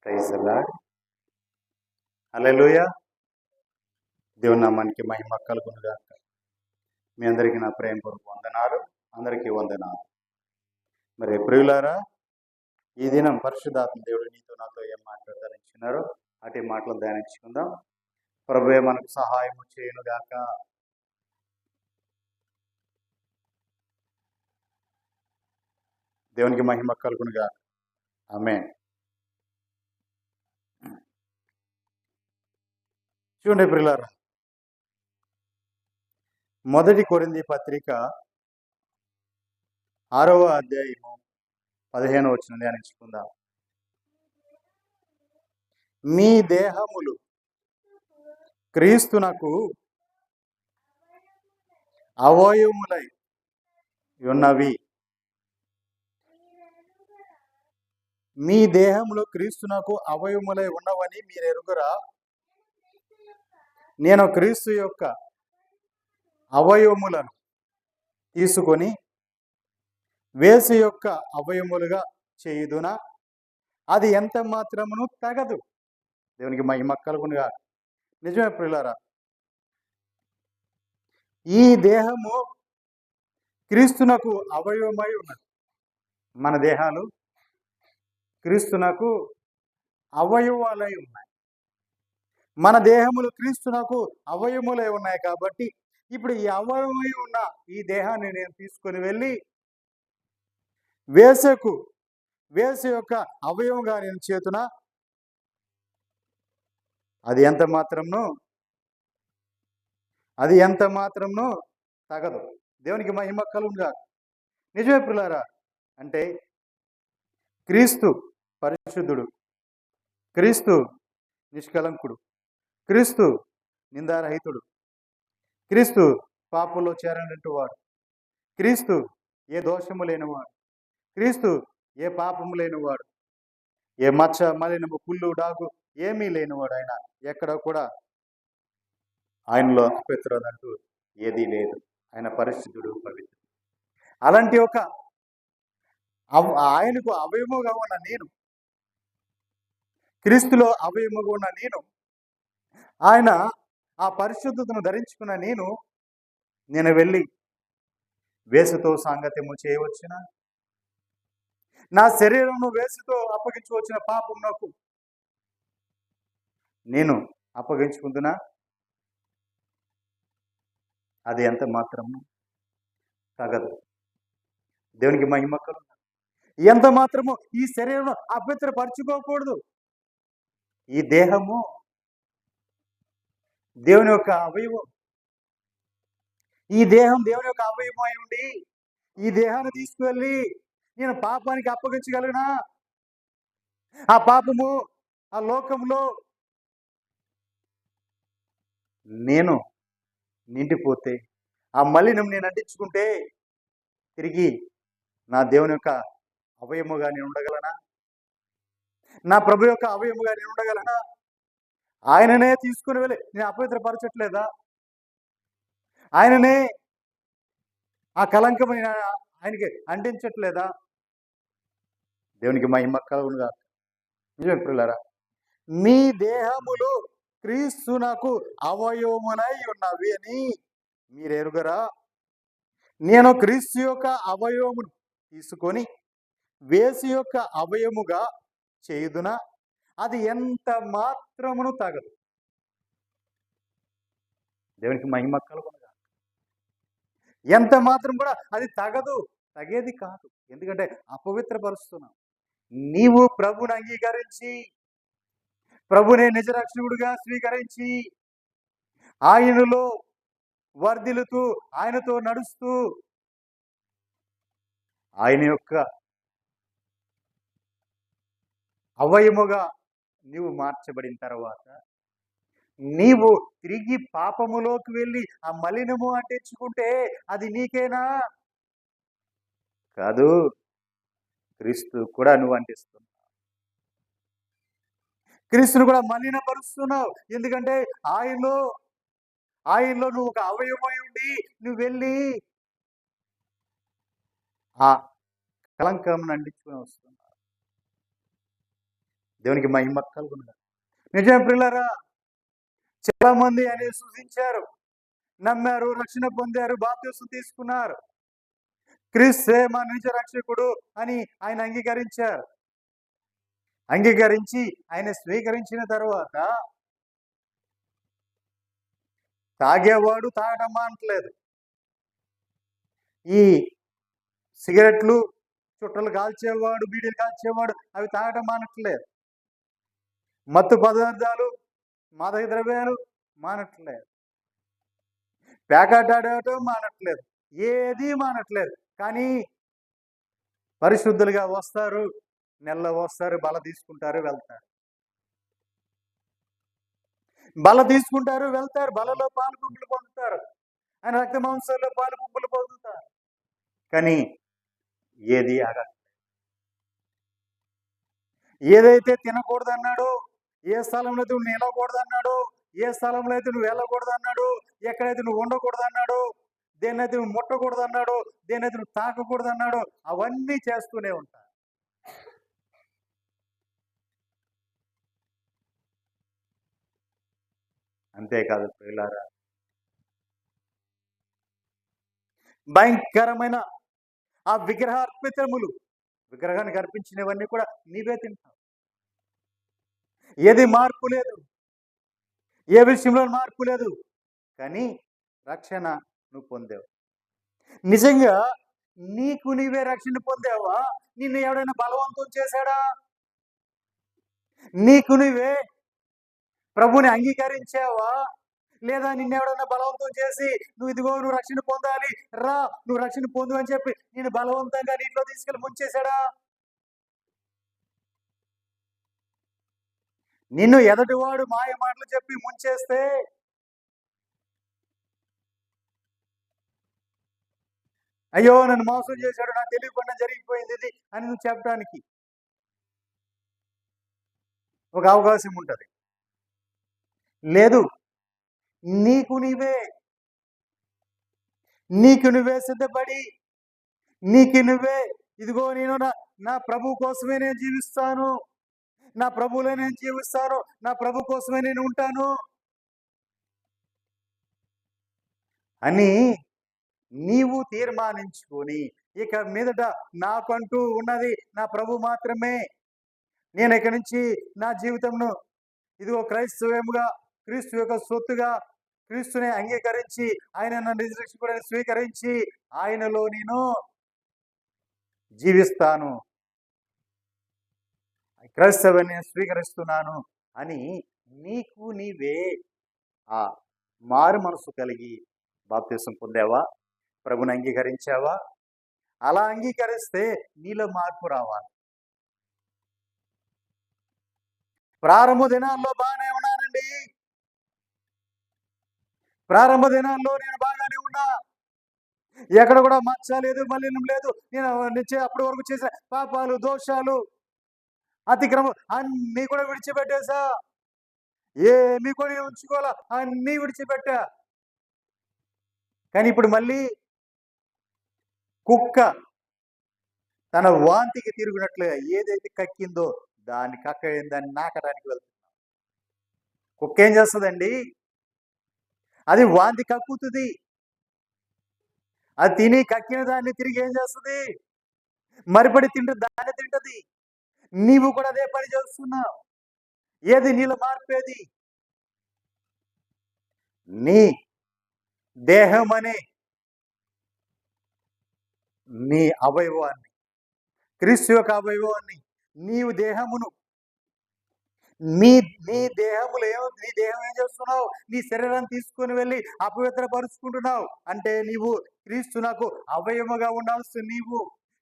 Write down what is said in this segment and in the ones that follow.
Praise the lord. హల్లెలూయా. దేవుని నామానికి మహిమ కలుగును గాక. మీ అందరికీ నా ప్రేమపూర్వక వందనాలు. అందరికీ వందనాలు. మరి ప్రియులారా, ఈ దినం పరిశుద్ధాత్మ దేవుడు నీతో నాతో ఏం మాట్లాడదలించినారో అటు మాటలు ధ్యానించుకుందాం. ప్రభువే మనకు సహాయం చేయను గాక. దేవునికి మహిమ కలుగును గాక. ఆమేన్. చూడండి ప్రియులారా, మొదటి కొరింథీ పత్రిక 6వ అధ్యాయము 15వ వచనం ధ్యానించుకుందాం. మీ దేహములు క్రీస్తునకు అవయవములై ఉన్నవి. మీ దేహములు క్రీస్తునకు అవయవములై ఉన్నవని మీరు ఎరుగురా. నేను క్రీస్తు యొక్క అవయవములను తీసుకొని వేసు యొక్క అవయములుగా చేయుదునా? అది ఎంత మాత్రమును తగదు. దేవునికి మహిమ కలుగునుగా. నిజమే ప్రియులారా, ఈ దేహము క్రీస్తునకు అవయవమై ఉన్నది. మన దేహాలు క్రీస్తునకు అవయవాలై ఉన్నాయి. మన దేహములు క్రీస్తునకు అవయములై ఉన్నాయి కాబట్టి ఇప్పుడు ఈ అవయవమై ఉన్న ఈ దేహాన్ని నేను తీసుకొని వెళ్ళి వేసు యొక్క అవయవంగా నేను చేతున అది ఎంత మాత్రంను తగదు. దేవునికి మహిమ కలుగునుగా. నిజమే ప్రియులారా, అంటే క్రీస్తు పరిశుద్ధుడు, క్రీస్తు నిష్కలంకుడు, క్రీస్తు నిందారహితుడు, క్రీస్తు పాపంలో చేరనట్టు వాడు, క్రీస్తు ఏ దోషము లేనివాడు, క్రీస్తు ఏ పాపము లేనివాడు, ఏ మచ్చ మలినము పుల్లు డాగు ఏమీ లేనివాడు. ఆయన ఎక్కడ కూడా ఆయనలో అపవిత్రదంటూ ఏదీ లేదు. ఆయన పరిశుద్ధుడు, పవిత్రుడు. అలాంటి ఒక ఆయనకు అవయముగా ఉన్న నేను, క్రీస్తులో అవయముగా ఉన్న నేను, ఆయన ఆ పరిశుద్ధతను ధరించుకున్న నేను వెళ్ళి వేసుతో సాంగత్యము చేయవచ్చునా? నా శరీరంను వేసుతో అప్పగించవచ్చిన పాపం నాకు నేను అప్పగించుకుంటున్నా? అది ఎంత మాత్రము తగదు. దేవునికి మహిమ కలుగును. ఎంత మాత్రము ఈ శరీరం అపవిత్రపరచుకోకూడదు. ఈ దేహము దేవుని యొక్క అవయవం. ఈ దేహం దేవుని యొక్క అవయవం అయి ఉండి ఈ దేహాన్ని తీసుకువెళ్ళి నేను పాపానికి అప్పగించగలిగినా? ఆ పాపము ఆ లోకంలో నేను నిండిపోతే, ఆ మలినం నేను అంటించుకుంటే తిరిగి నా దేవుని యొక్క అవయముగా నేను ఉండగలనా? నా ప్రభు యొక్క అవయముగా నేను ఉండగలనా? ఆయననే తీసుకుని వెళ్ళి నేను అపవిత్రపరచట్లేదా? ఆయననే ఆ కలంకం ఆయనకి అంటించట్లేదా? దేవునికి మహిమ కలుగునుగా. నిజమే ప్రియులారా, మీ దేహములు క్రీస్తునకు అవయవములై ఉన్నవి అని మీరు ఎరుగరా. నేను క్రీస్తు యొక్క అవయవమును తీసుకొని వేసు యొక్క అవయముగా చేయుదునా? అది ఎంత మాత్రమును తగదు. దేవునికి మహిమ కలుగునుగా. ఎంత మాత్రం కూడా అది తగదు, తగేది కాదు. ఎందుకంటే అపవిత్రపరుస్తున్నావు. నీవు ప్రభుని అంగీకరించి, ప్రభునే నిజరక్షకుడిగా స్వీకరించి, ఆయనలో వర్ధిల్లుతూ, ఆయనతో నడుస్తూ, ఆయన యొక్క అవయముగా నీవు మార్చబడిన తర్వాత నీవు తిరిగి పాపములోకి వెళ్ళి ఆ మలినము అంటించుకుంటే అది నీకేనా? కాదు, క్రీస్తు కూడా నువ్వు అంటిస్తున్నావు. క్రీస్తును కూడా మలినపరుస్తున్నావు. ఎందుకంటే ఆయనలో నువ్వు ఒక అవయవమై ఉండి నువ్వు వెళ్ళి ఆ కలంకం అంటించుకుని వస్తున్నావు. దేవునికి మహిమ కలుగునుగా. నిజమే ప్రియులారా, చాలా మంది ఆయన సూచించారు, నమ్మారు, రక్షణ పొందారు, బాప్తిసం తీసుకున్నారు. క్రీస్తే మా నిజ రక్షకుడు అని ఆయన అంగీకరించారు. అంగీకరించి ఆయన స్వీకరించిన తర్వాత తాగేవాడు తాగడం మానట్లేదు. ఈ సిగరెట్లు, చుట్టలు కాల్చేవాడు, బీడీలు కాల్చేవాడు అవి తాగడం మానట్లేదు. మత్తు పదార్థాలు, మాదక ద్రవ్యాలు మానట్లేదు. ప్యాకెట్ ఆడటం మానట్లేదు. ఏది మానట్లేదు. కానీ పరిశుద్ధులుగా వస్తారు, నెలలో వస్తారు, బల తీసుకుంటారు, వెళ్తారు. బల తీసుకుంటారు, వెళ్తారు, బలలో పాలు పుంపులు పొందుతారు, ఆయన రక్త మాంసాల్లో పాలు పుంపులు పొందుతారు. కానీ ఏది ఏదైతే తినకూడదన్నాడో, ఏ స్థలంలో అయితే నువ్వు నిలవకూడదన్నాడో, ఏ స్థలంలో అయితే నువ్వు వెళ్ళకూడదన్నాడు, ఎక్కడైతే నువ్వు ఉండకూడదన్నాడు, దేన్నైతే నువ్వు ముట్టకూడదన్నాడు, దేన్నైతే నువ్వు తాకకూడదన్నాడు, అవన్నీ చేస్తూనే ఉంటారు. అంతేకాదు ప్రియులారా, భయంకరమైన ఆ విగ్రహార్పితములు, విగ్రహానికి అర్పించినవన్నీ కూడా నీవే తింటావు. ఏది మార్పు లేదు, ఏ విషయంలో మార్పు లేదు. కానీ రక్షణ నువ్వు పొందావు. నిజంగా నీకు నీవే రక్షణ పొందావా? నిన్ను ఎవడైనా బలవంతం చేశాడా? నీకు నువ్వే ప్రభుని అంగీకరించావా? లేదా నిన్నెవడన్నా బలవంతం చేసి నువ్వు రక్షణ పొందాలి, రా నువ్వు రక్షణ పొందు అని చెప్పి నేను బలవంతంగా నీటిలో తీసుకెళ్ళి ముంచేశాడా? నిన్ను ఎదటివాడు మాయ మాటలు చెప్పి ముంచేస్తే అయ్యో నన్ను మోసం చేశాడు, నాకు తెలియకుండా జరిగిపోయింది ఇది అని నువ్వు చెప్పడానికి ఒక అవకాశం ఉంటుంది. లేదు, నీకు నువ్వే సిద్ధపడి, నీకు నువ్వే ఇదిగో నేను నా ప్రభు కోసమే నేను జీవిస్తాను, నా ప్రభువులే నేను జీవిస్తాను, నా ప్రభు కోసమే నేను ఉంటాను అని నీవు తీర్మానించుకొని, ఇక మీదట నాకంటూ ఉన్నది నా ప్రభు మాత్రమే, నేను ఇక నుంచి నా జీవితంను ఇదిగో క్రైస్తవ్యముగా, క్రీస్తు యొక్క సొత్తుగా, క్రీస్తుని అంగీకరించి ఆయన నన్ను రక్షకుడని స్వీకరించి ఆయనలో నేను జీవిస్తాను, క్రైస్తవాన్ని స్వీకరిస్తున్నాను అని నీకు నీవే ఆ మారు మనసు కలిగి బాప్తిసం పొందావా? ప్రభుని అంగీకరించావా? అలా అంగీకరిస్తే నీలో మార్పు రావాలి. ప్రారంభ దినాల్లో బాగానే ఉన్నానండి, ప్రారంభ దినాల్లో నేను బాగానే ఉన్నా, ఎక్కడ కూడా మచ్చ లేదు, మలినం లేదు, నేను అప్పటి వరకు చేసిన పాపాలు, దోషాలు, అతిక్రమం అన్నీ కూడా విడిచిపెట్టేశా, ఏమీ కూడా ఉంచుకోవాలా, అన్నీ విడిచిపెట్టా. కానీ ఇప్పుడు మళ్ళీ కుక్క తన వాంతికి తిరిగినట్లుగా ఏదైతే కక్కిందో దాన్ని దాన్ని నాకడానికి వెళ్తుంది. కుక్క ఏం చేస్తుందండి? అది వాంతి కక్కుతుంది, అది తిని కక్కిన దాన్ని తిరిగి ఏం చేస్తుంది? మరిపడి దాన్ని తింటది. నీవు కూడా అదే పని చేస్తున్నావు. ఏది నీలో మార్పేది? నీ దేహం అనే నీ అవయవాన్ని, క్రీస్తు యొక్క అవయవాన్ని, నీవు దేహమును, నీ దేహములో నీ దేహం ఏం చేస్తున్నావు? నీ శరీరాన్ని తీసుకొని వెళ్ళి అపవిత్రపరుచుకుంటున్నావు. అంటే నీవు క్రీస్తు నాకు అవయముగా ఉండాల్సి, నీవు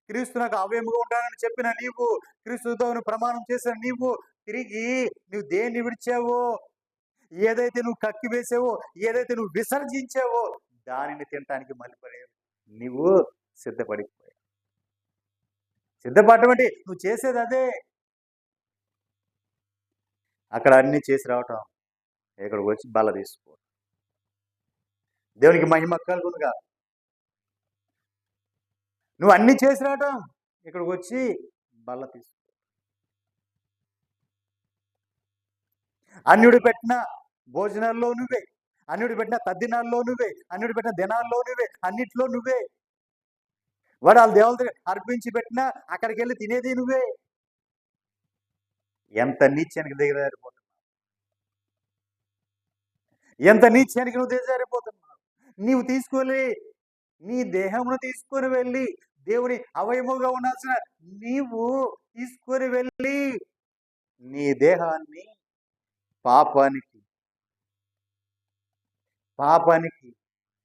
క్రీస్తు నాకు అవయముగా ఉండాలని చెప్పిన నీవు, క్రీస్తుతో ప్రమాణం చేసిన నీవు తిరిగి నువ్వు దేన్ని విడిచావో, ఏదైతే నువ్వు కక్కి వేసావో, ఏదైతే నువ్వు విసర్జించావో దానిని తినటానికి మళ్ళీ నువ్వు సిద్ధపడిపోయావు. సిద్ధపడటం అంటే నువ్వు చేసేది అదే. అక్కడ అన్ని చేసి రావటం, ఇక్కడికి వచ్చి బల్ల తీసుకో. దేవునికి మహిమ కలుగునుగా. నువ్వు అన్ని చేసి రావటం, ఇక్కడికి వచ్చి బల్ల తీసుకో. అన్యుడు పెట్టిన భోజనాల్లో నువ్వే, అన్యుడు పెట్టిన తద్దినాల్లో నువ్వే, అన్యుడు పెట్టిన దినాల్లో నువ్వే, అన్నిట్లో నువ్వే. వాడు వాళ్ళ దేవుల దగ్గర అర్పించి పెట్టినా అక్కడికి వెళ్ళి తినేది నువ్వే. ఎంత నీచానికి దిగజారిపోతున్నావు, ఎంత నీచానికి నువ్వు దిగజారిపోతున్నావు. నీవు తీసుకొని నీ దేహమును తీసుకొని వెళ్ళి దేవుని అవయముగా ఉండాల్సిన నీవు తీసుకొని వెళ్ళి నీ దేహాన్ని పాపానికి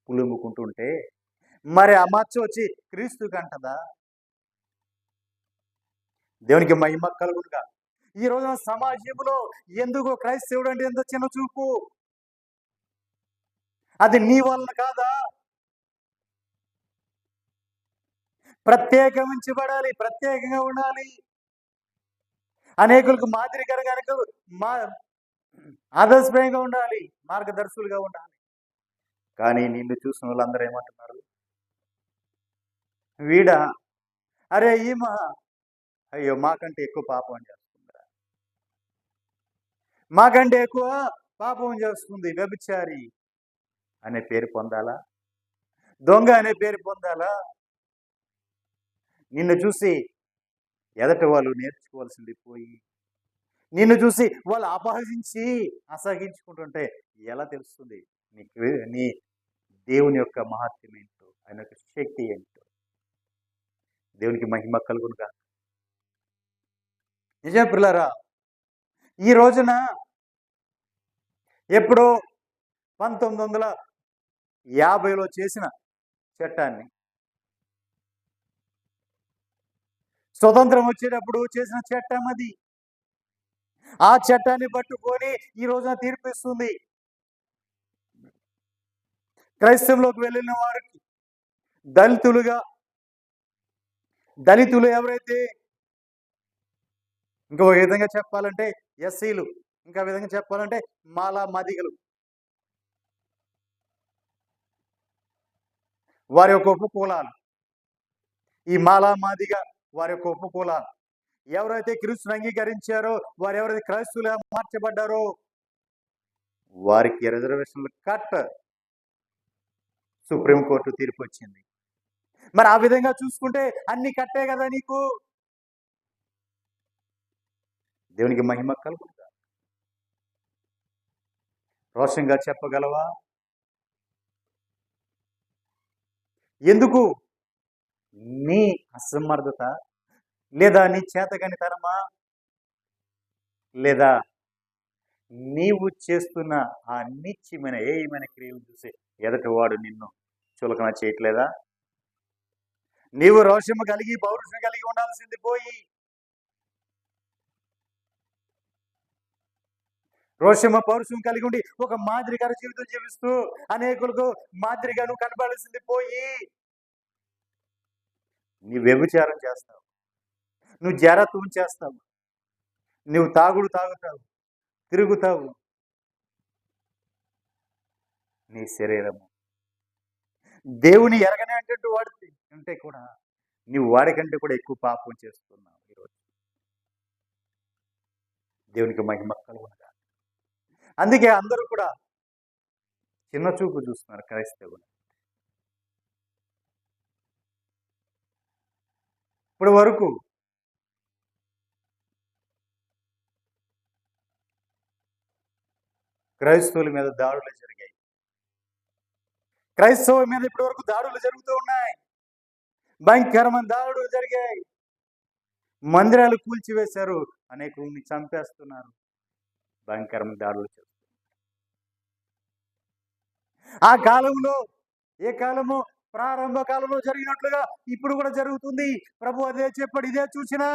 పులుముకుంటుంటే మరి ఆ మచ్చ వచ్చి క్రీస్తుకి అంటదా? దేవునికి మహిమ కలుగునుగా. ఈ రోజున సమాజంలో ఎందుకు క్రైస్తవుడు అంటే ఎంత చిన్న చూపు? అది నీ వలన కాదా? ప్రత్యేకించబడాలి, ప్రత్యేకంగా ఉండాలి, అనేకులకు మాదిరికరంగా ఆదర్శప్రాయంగా ఉండాలి, మార్గదర్శులుగా ఉండాలి. కానీ నిన్ను చూసిన వాళ్ళందరూ ఏమంటున్నారు? వీడా, అరే ఈమ, అయ్యో మాకంటే ఎక్కువ పాపం చేస్తుందా, మాకంటే ఎక్కువ పాపం చేస్తుంది, వ్యభిచారి అనే పేరు పొందాలా? దొంగ అనే పేరు పొందాలా? నిన్ను చూసి ఎదటి వాళ్ళు నేర్చుకోవాల్సింది పోయి నిన్ను చూసి వాళ్ళు అపహసించి అసహించుకుంటుంటే ఎలా తెలుస్తుంది నీకు నీ దేవుని యొక్క మహత్యం ఏంటో, ఆయన యొక్క శక్తి ఏంటో? దేవునికి మహిమ కలుగునుగా. నిజం పిల్లరా, ఈ రోజున ఎప్పుడో 1950లో చేసిన చట్టాన్ని, స్వతంత్రం వచ్చేటప్పుడు చేసిన చట్టం అది. ఆ చట్టాన్ని పట్టుకొని ఈ రోజున తీర్పిస్తుంది. క్రైస్తవంలోకి వెళ్ళిన వారికి దళితులు ఎవరైతే, ఇంకో విధంగా చెప్పాలంటే ఎస్సీలు, ఇంకా విధంగా చెప్పాలంటే మాలా మాదిగలు, వారి యొక్క ఉపకులాలు, ఈ మాలా మాదిగ వారి యొక్క ఉపకులాలు ఎవరైతే క్రీస్తుని అంగీకరించారో, వారు ఎవరైతే క్రైస్తవులుగా మార్చబడ్డారో వారికి రిజర్వేషన్లు కట్ సుప్రీంకోర్టు తీర్పు వచ్చింది. మరి ఆ విధంగా చూసుకుంటే అన్ని కట్టే కదా నీకు. దేవునికి మహిమ కలుగుతుందా? రోషంగా చెప్పగలవా? ఎందుకు? నీ అసమర్థత, లేదా నీ చేతకానితనమా, లేదా నీవు చేస్తున్న ఆ నీచమైన ఏమైన క్రియలు చూసి ఎదటివాడు నిన్ను చులకన చేయట్లేదా? నీవు రోషము కలిగి పౌరుషం కలిగి ఉండాల్సింది పోయి రోషము పౌరుషం కలిగి ఉండి ఒక మాదిరికర జీవితం జీవిస్తూ అనేకులకు మాదిరిగా నువ్వు కనబడాల్సింది పోయి నీ వ్యభిచారం చేస్తావు, నువ్వు జారత్వం చేస్తావు, నువ్వు తాగుతావు, తిరుగుతావు. నీ శరీరము దేవుని ఎరగనే అంటే వాడి అంటే కూడా నీవు వాడికంటే కూడా ఎక్కువ పాపం చేస్తున్నావు ఈరోజు. దేవునికి మహిమ కలుగునుగా. అందుకే అందరూ కూడా చిన్న చూపు చూస్తున్నారు క్రైస్తవులు. ఇప్పుడు వరకు క్రైస్తవుల మీద దాడులు జరిగాయి, క్రైస్తవుల మీద ఇప్పటి వరకు దాడులు జరుగుతూ ఉన్నాయి, భయంకరమైన దాడులు జరిగాయి. మందిరాలు కూల్చివేశారు, అనేకుల్ని చంపేస్తున్నారు, భయంకరమైన దాడులు చేస్తున్నారు. ఆ కాలంలో ఏ కాలము? ప్రారంభ కాలంలో జరిగినట్లుగా ఇప్పుడు కూడా జరుగుతుంది. ప్రభు అదే చెప్పాడు, ఇదే చూసినా.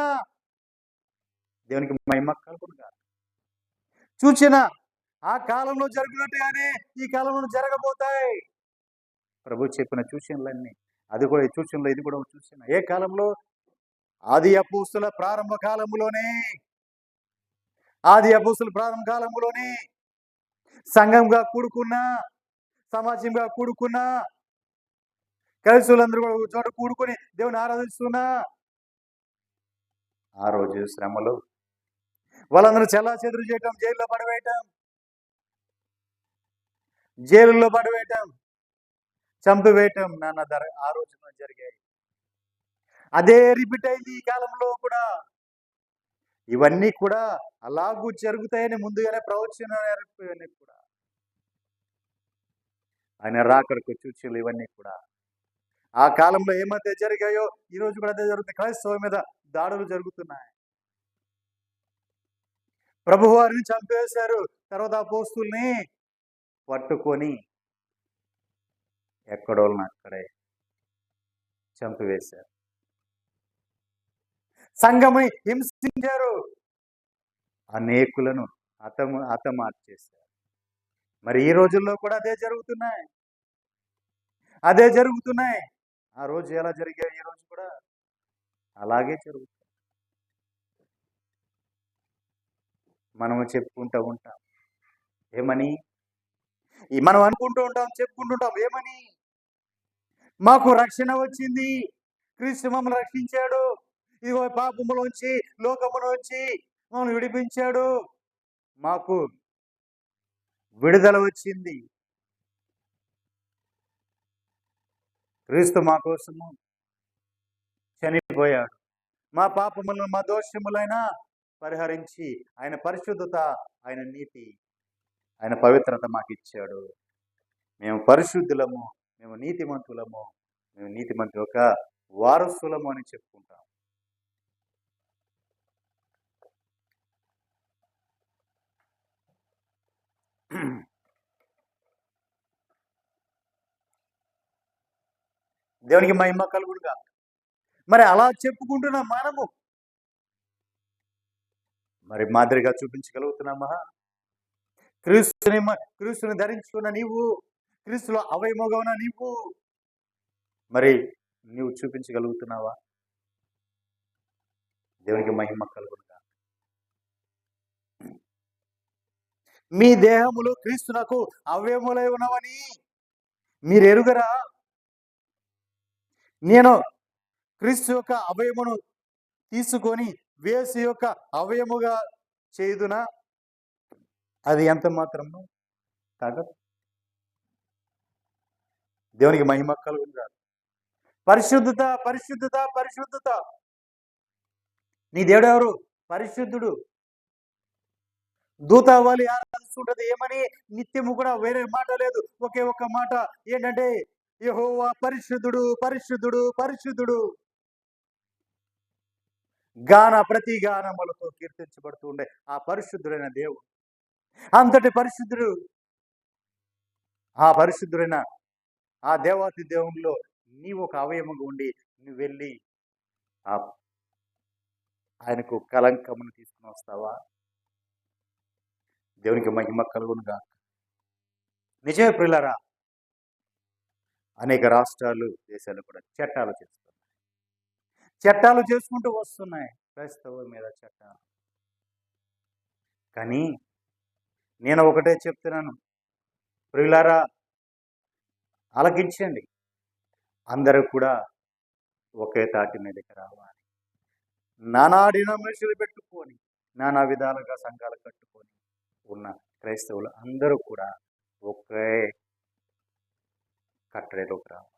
దేవునికి మహిమ కలుగునుగా. చూచిన ఆ కాలంలో జరిగినట్టుగానే ఈ కాలంలో జరగబోతాయి. ప్రభు చెప్పిన సూచనలన్నీ, అది కూడా ఈ సూచనలో ఇది కూడా చూసిన ఏ కాలంలో? ఆది అపోస్తుల ప్రారంభ కాలంలోనే, సంఘంగా కూడుకున్న, సమాజంగా కూడుకున్న క్రైస్తవులందరూ కూడా చోట కూడుకొని దేవుని ఆరాధిస్తున్నా. ఆ రోజు శ్రమలు వాళ్ళందరూ చెల్లాచెదురు చేయటం, జైలులో పడవేయటం, చంపివేయటం ఆ రోజున జరిగాయి. అదే రిపీట్ అయింది ఈ కాలంలో కూడా. ఇవన్నీ కూడా అలాగూ జరుగుతాయని ముందుగానే ప్రవచనాలు కూడా. ఆయన రాకడకు సూచనలు ఇవన్నీ కూడా. ఆ కాలంలో ఏమైతే జరిగాయో ఈ రోజు కూడా అదే జరుగుతుంది. క్రైస్తవ మీద దాడులు జరుగుతున్నాయి. ప్రభువారిని చంపేశారు. తర్వాత అపోస్తుల్ని పట్టుకొని ఎక్కడోళ్ళని అక్కడే చంపివేశారు. సంఘముని హింసించారు. అనేకులను హతమార్చేశారు. మరి ఈ రోజుల్లో కూడా అదే జరుగుతున్నాయి. ఆ రోజు ఎలా జరిగాయి ఈ రోజు కూడా అలాగే జరుగుతుంది. మనము చెప్పుకుంటూ ఉంటాం ఏమని, మనం అనుకుంటూ ఉంటాం, చెప్పుకుంటుంటాం ఏమని, మాకు రక్షణ వచ్చింది, క్రీస్తు మమ్మల్ని రక్షించాడు, ఇదిగో పాపములోంచి లోకములోంచి మమ్మల్ని విడిపించాడు, మాకు విడుదల వచ్చింది, క్రీస్తు మా కోసము చనిపోయాడు, మా పాపములను మా దోషములైన పరిహరించి ఆయన పరిశుద్ధత, ఆయన నీతి, ఆయన పవిత్రత మాకు ఇచ్చాడు, మేము పరిశుద్ధులము, మేము నీతిమంతులము, మేము నీతిమంతుల యొక్క వారసులము అని చెప్పుకుంటాం. దేవునికి మహిమ కలుగునుగా. మరి అలా చెప్పుకుంటున్న మనము మరి మాదిరిగా చూపించగలుగుతున్నామా? క్రీస్తుని ధరించుకున్న నీవు, క్రీస్తులో అవయముగా ఉన్న నీవు మరి నీవు చూపించగలుగుతున్నావా? దేవునికి మహిమ కలుగునుగా. మీ దేహములు క్రీస్తునకు అవయములై ఉన్నవని మీరు ఎరుగరా? నేను క్రీస్తు యొక్క అవయమును తీసుకొని వేసు యొక్క అవయముగా చేయుదునా? అది ఎంత మాత్రము తగదు. దేవునికి మహిమ కలుగునుగా. పరిశుద్ధత, పరిశుద్ధత, పరిశుద్ధత. నీ దేవుడు ఎవరు? పరిశుద్ధుడు. దూతావళి ఆరాధిస్తుంటది ఏమని? నిత్యము కూడా వేరే మాట లేదు, ఒకే ఒక్క మాట ఏంటంటే యెహోవా పరిశుద్ధుడు, పరిశుద్ధుడు, పరిశుద్ధుడు. ప్రతి గానములతో కీర్తించబడుతూ ఉండే ఆ పరిశుద్ధుడైన దేవుడు, అంతటి పరిశుద్ధుడు, ఆ పరిశుద్ధుడైన ఆ దేవాతి దేవునిలో నీవు ఒక అవయముగా ఉండి నువ్వు వెళ్ళి ఆయనకు కలంకమును తీసుకుని వస్తావా? దేవునికి మహిమ కలుగునుగా. నిజమే ప్రియులారా, అనేక రాష్ట్రాలు, దేశాలు కూడా చట్టాలు చేసుకుంటూ వస్తున్నాయి, క్రైస్తవుల మీద చట్టాలు. కానీ నేను ఒకటే చెప్తున్నాను ప్రియులారా, ఆలకించండి. అందరూ కూడా ఒకే తాటి మీదకి రావాలి. నానా డినామినేషన్లు పెట్టుకొని, నానా విధాలుగా సంఘాలు కట్టుకొని ఉన్న క్రైస్తవులు అందరూ కూడా ఒకే కట్టడిలోకి రావాలి.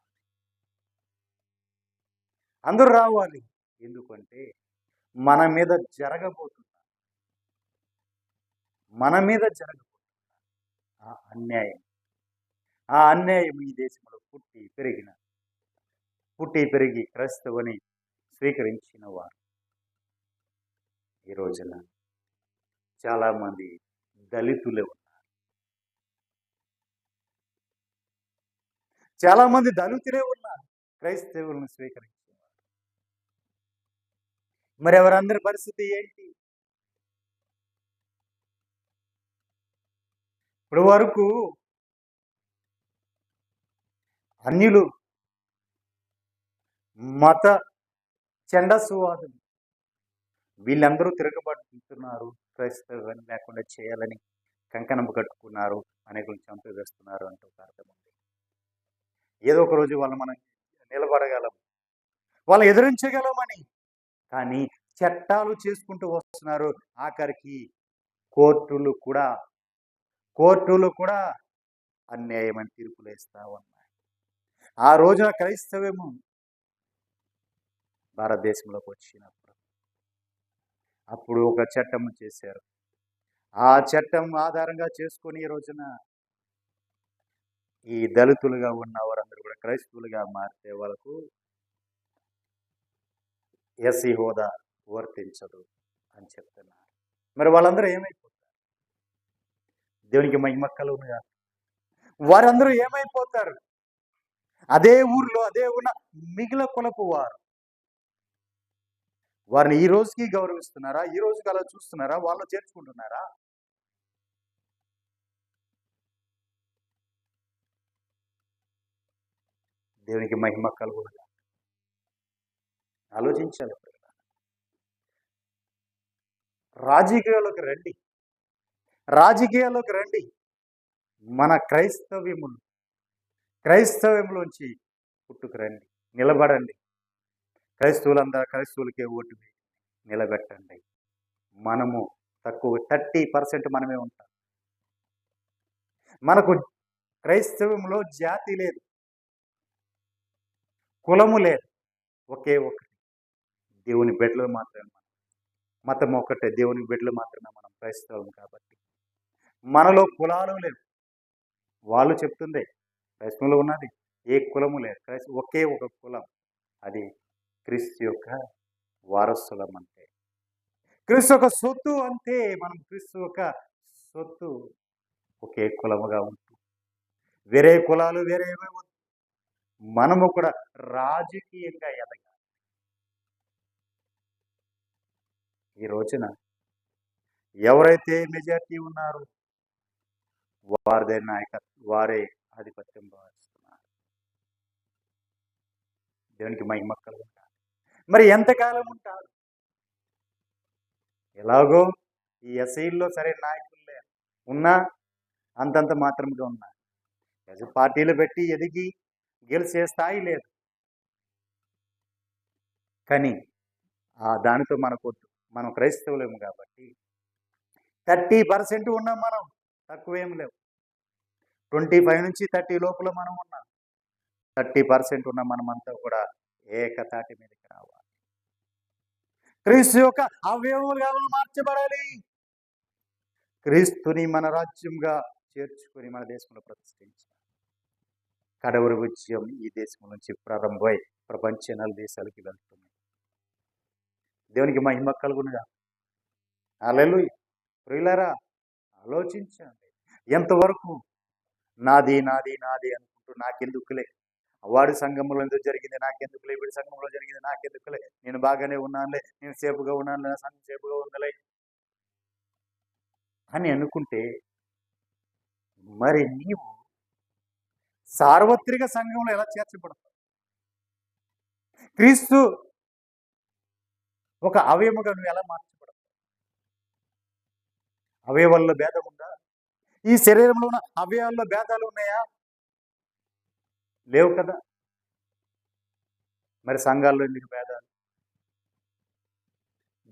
అందరూ రావాలి. ఎందుకంటే మన మీద జరగబోతున్న ఆ అన్యాయం ఈ దేశంలో పుట్టి పెరిగి క్రైస్తవుని స్వీకరించిన వారు ఈ రోజున చాలామంది దళితులే ఉన్నారు. చాలామంది దళితులే ఉన్నారు క్రైస్తవులను స్వీకరించిన వారు. మరి ఎవరందరి పరిస్థితి ఏంటి? ఇప్పుడు వరకు అన్యులు, మత చండసువాదులు వీళ్ళందరూ తిరగబడుతున్నారు, క్రైస్తవాన్ని లేకుండా చేయాలని కంకణం కట్టుకున్నారు, అనేకులు చంపివేస్తున్నారు అంటూ అర్థం ఉంది. ఏదో ఒక రోజు వాళ్ళు మనం నిలబడగలం, వాళ్ళు ఎదిరించగలమని. కానీ చట్టాలు చేసుకుంటూ వస్తున్నారు. ఆఖరికి కోర్టులు కూడా కోర్టులు కూడా అన్యాయమైన తీర్పులేస్తా ఉన్నాయి. ఆ రోజున క్రైస్తవ్యము భారతదేశంలోకి వచ్చినప్పుడు అప్పుడు ఒక చట్టం చేశారు. ఆ చట్టం ఆధారంగా చేసుకొని ఈ రోజున ఈ దళితులుగా ఉన్న వారందరూ కూడా క్రైస్తవులుగా మారితే వాళ్ళకు ఎస్సీ హోదా వర్తించదు అని చెప్తున్నారు. మరి వాళ్ళందరూ ఏమైపోతారు? దేవునికి మహిమ కలుగునుగా. వారందరూ ఏమైపోతారు? అదే ఊర్లో అదే ఉన్న మిగిలిన కులపు వారిని ఈ రోజుకి గౌరవిస్తున్నారా? ఈ రోజుకి అలా చూస్తున్నారా? వాళ్ళు చేర్చుకుంటున్నారా? దేవునికి మహిమ కలుగునుగా. ఆలోచించాలి. రాజకీయాల్లోకి రండి. రాజకీయాల్లోకి రండి. మన క్రైస్తవ్యంలోంచి పుట్టుకురండి. నిలబడండి. క్రైస్తవులకే ఓటు నిలబెట్టండి. మనము తక్కువ 30% మనమే ఉంటాం. మనకు క్రైస్తవంలో జాతి లేదు, కులము లేదు. ఒకే ఒకటి దేవుని బిడ్డలు మాత్రమే. మతం ఒకటే, దేవుని బిడ్డలు మాత్రమే మనం క్రైస్తవం కాబట్టి. మనలో కులాలు లేవు. వాళ్ళు చెప్తుంది క్రైస్తవంలో ఉన్నది ఏ కులము లేదు. ఒకే ఒక కులం, అది క్రీస్తు యొక్క వారసులం. అంటే క్రీస్తు యొక్క సొత్తు. అంతే, మనం క్రీస్తు యొక్క సొత్తు. ఒకే కులముగా ఉంటుంది. వేరే కులాలు వేరే మనము కూడా రాజకీయంగా ఎదగాలి. ఈ రోజున ఎవరైతే మెజారిటీ ఉన్నారో వారే ఆధిపత్యం భావిస్తున్నారు. దేవునికి మహిమ కలుగుతారు. మరి ఎంతకాలం ఉంటారు? ఎలాగో ఈ ఎస్ఐల్లో సరైన నాయకులు లేరు. ఉన్నా అంతంత మాత్రంగా ఉన్నారు. పార్టీలు పెట్టి ఎదిగి గెలిచే స్థాయి లేదు. కానీ దానితో మనకొద్దు. మనం క్రైస్తవులేము కాబట్టి 30% ఉన్నాం. మనం తక్కువేం లేవు. 25 నుంచి 30 లోపల మనం ఉన్నాం. 30% ఉన్న మనమంతా కూడా ఏకతాటి మీదకి రావాలి. క్రీస్తు యొక్క అవయవములుగా మార్చబడాలి. క్రీస్తుని మన రాజ్యంగా చేర్చుకొని మన దేశంలో ప్రతిష్ఠించాలి. కడవరి విజయం ఈ దేశం నుంచి ప్రారంభమై ప్రపంచ 4 దేశాలకి వెళ్తుంది. దేవునికి మహిమ కలుగునుగా. హల్లెలూయా. ప్రియులారా, ఆలోచించండి. ఎంతవరకు నాది నాది నాది అనుకుంటూ నాకెందుకులే, వాడి సంఘంలో ఎందుకు జరిగింది నాకెందుకులే, వీడి సంఘంలో జరిగింది నాకెందుకులే, నేను బాగానే ఉన్నానులే, నేను సేపుగా ఉన్నానులే, నా సంఘం సేపుగా ఉందిలే అని అనుకుంటే మరి నీవు సార్వత్రిక సంఘంలో ఎలా చేర్చబడతావు? క్రీస్తు ఒక అవయముగా నువ్వు ఎలా మార్చబడతావు? అవయవాల్లో భేదం ఉందా? ఈ శరీరంలో ఉన్న అవయవాల్లో భేదాలు ఉన్నాయా? లేవు కదా. మరి సంఘాల్లో ఎందుకు భేదాలు?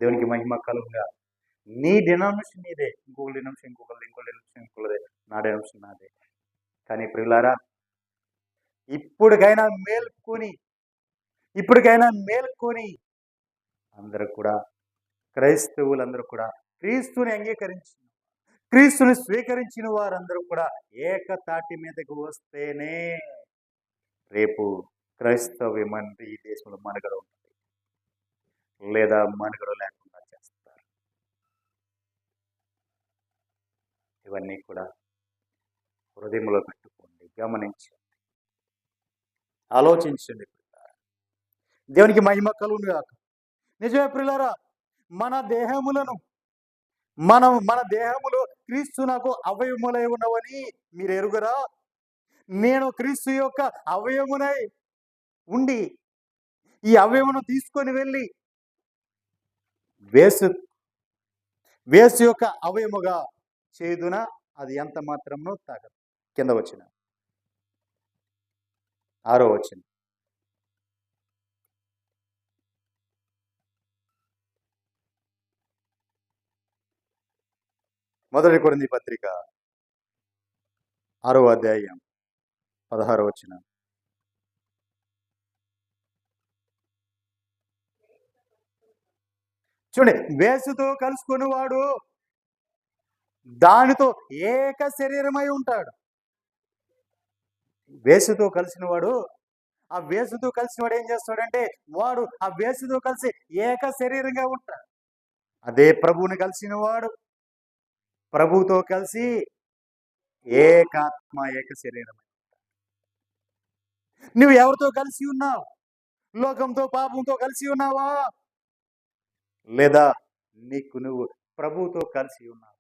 దేవునికి మహిమ కలుగుగా. నీ డినామినేషన్ నీదే, ఇంకొక డినామినేషన్ ఇంకొకరిది, ఇంకో డినామినేషన్ ఇంకొకరిదే, నా డినామినేషన్ నాదే. కానీ ప్రియులారా, ఇప్పటికైనా మేల్కొని అందరూ కూడా క్రైస్తవులందరూ కూడా క్రీస్తుని స్వీకరించిన వారందరూ కూడా ఏకతాటి మీదకు వస్తేనే రేపు క్రైస్తవ్యం అంటే ఈ దేశంలో మనుగడ ఉంటుంది, లేదా మనుగడ లేకుండా చేస్తారు. ఇవన్నీ కూడా హృదయంలో పెట్టుకోండి, గమనించండి, ఆలోచించండి. దేవునికి మహిమ కలుగును గాక. నిజమే ప్రియులారా, మన దేహములో క్రీస్తు నాకు అవయములై ఉన్నవని మీరు ఎరుగరా? నేను క్రీస్తు యొక్క అవయమునై ఉండి ఈ అవయమును తీసుకొని వెళ్ళి వేసు యొక్క అవయముగా చేదున అది ఎంత మాత్రమో తాగదు. కింద వచ్చిన 6వ వచనం. మొదటి కొరింథీ పత్రిక 6వ అధ్యాయం 16వ వచనం. చూడండి, వేసుతో కలుసుకుని వాడు దానితో ఏక శరీరమై ఉంటాడు. వేసుతో కలిసిన వాడు ఏం చేస్తాడంటే వాడు ఆ వేసుతో కలిసి ఏక శరీరంగా ఉంటాడు. అదే ప్రభువుని కలిసిన వాడు ప్రభువుతో కలిసి ఏకాత్మ ఏక శరీరం. నువ్వు ఎవరితో కలిసి ఉన్నావు? లోకంతో పాపంతో కలిసి ఉన్నావా? లేదా నువ్వు ప్రభువుతో కలిసి ఉన్నావు?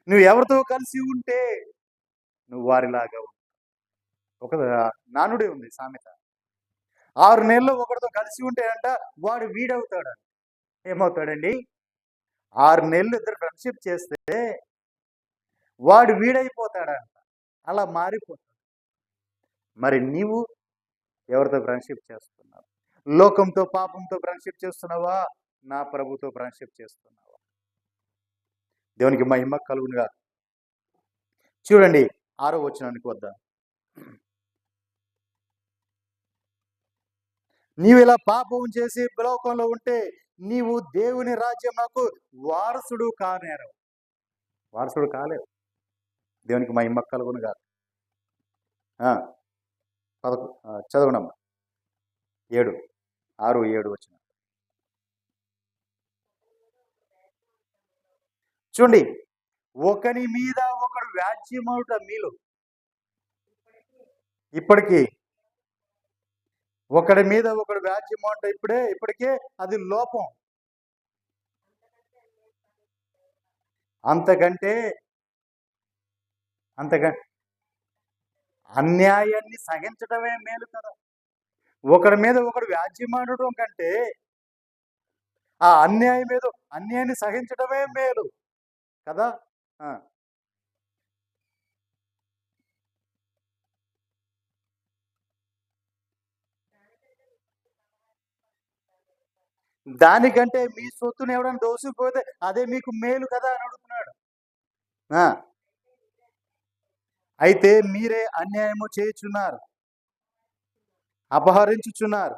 నువ్వు ఎవరితో కలిసి ఉంటే నువ్వు వారిలాగా ఉంటావు. ఒక నానుడే ఉంది సామెత, 6 నెలలు ఒకరితో కలిసి ఉంటే అంట వాడు వీడవుతాడు. ఏమవుతాడండి? 6 నెలలు ఇద్దరు ఫ్రెండ్షిప్ చేస్తే వాడు వీడైపోతాడంట, అలా మారిపోతాడు. మరి నీవు ఎవరితో ఫ్రెండ్షిప్ చేస్తున్నావు? లోకంతో పాపంతో ఫ్రెండ్షిప్ చేస్తున్నావా? నా ప్రభుతో ఫ్రెండ్షిప్ చేస్తున్నావా? దేవునికి మహిమ కలుగునుగా. చూడండి 6వ వచనానికి వద్దాం. నీవు ఇలా పాపం చేసి లోకంలో ఉంటే నీవు దేవుని రాజ్యమునకు వారసుడు కానేరవు. వారసుడు కాలేవు. దేవునికి మహిమ కలుగునుగా. చదవనమ్మా 6, 7 వచనం. చూడండి, ఒకని మీద ఒకడు వ్యాజ్యమవుట మీలో. ఇప్పటికీ ఒకడి మీద ఒకడు వ్యాజ్యమవుట ఇప్పటికే అది లోపం. అంతకంటే అన్యాయాన్ని సహించడమే మేలు కదా. ఒకడి మీద ఒకడు వ్యాజ్యమాడటం కంటే ఆ అన్యాయాన్ని సహించడమే మేలు కదా. దానికంటే మీ సొత్తును ఎవడన్నా దోసుకుపోతే అదే మీకు మేలు కదా అని అడుగుతున్నాడు. అయితే మీరే అన్యాయము చేయుచున్నారు, అపహరించుచున్నారు,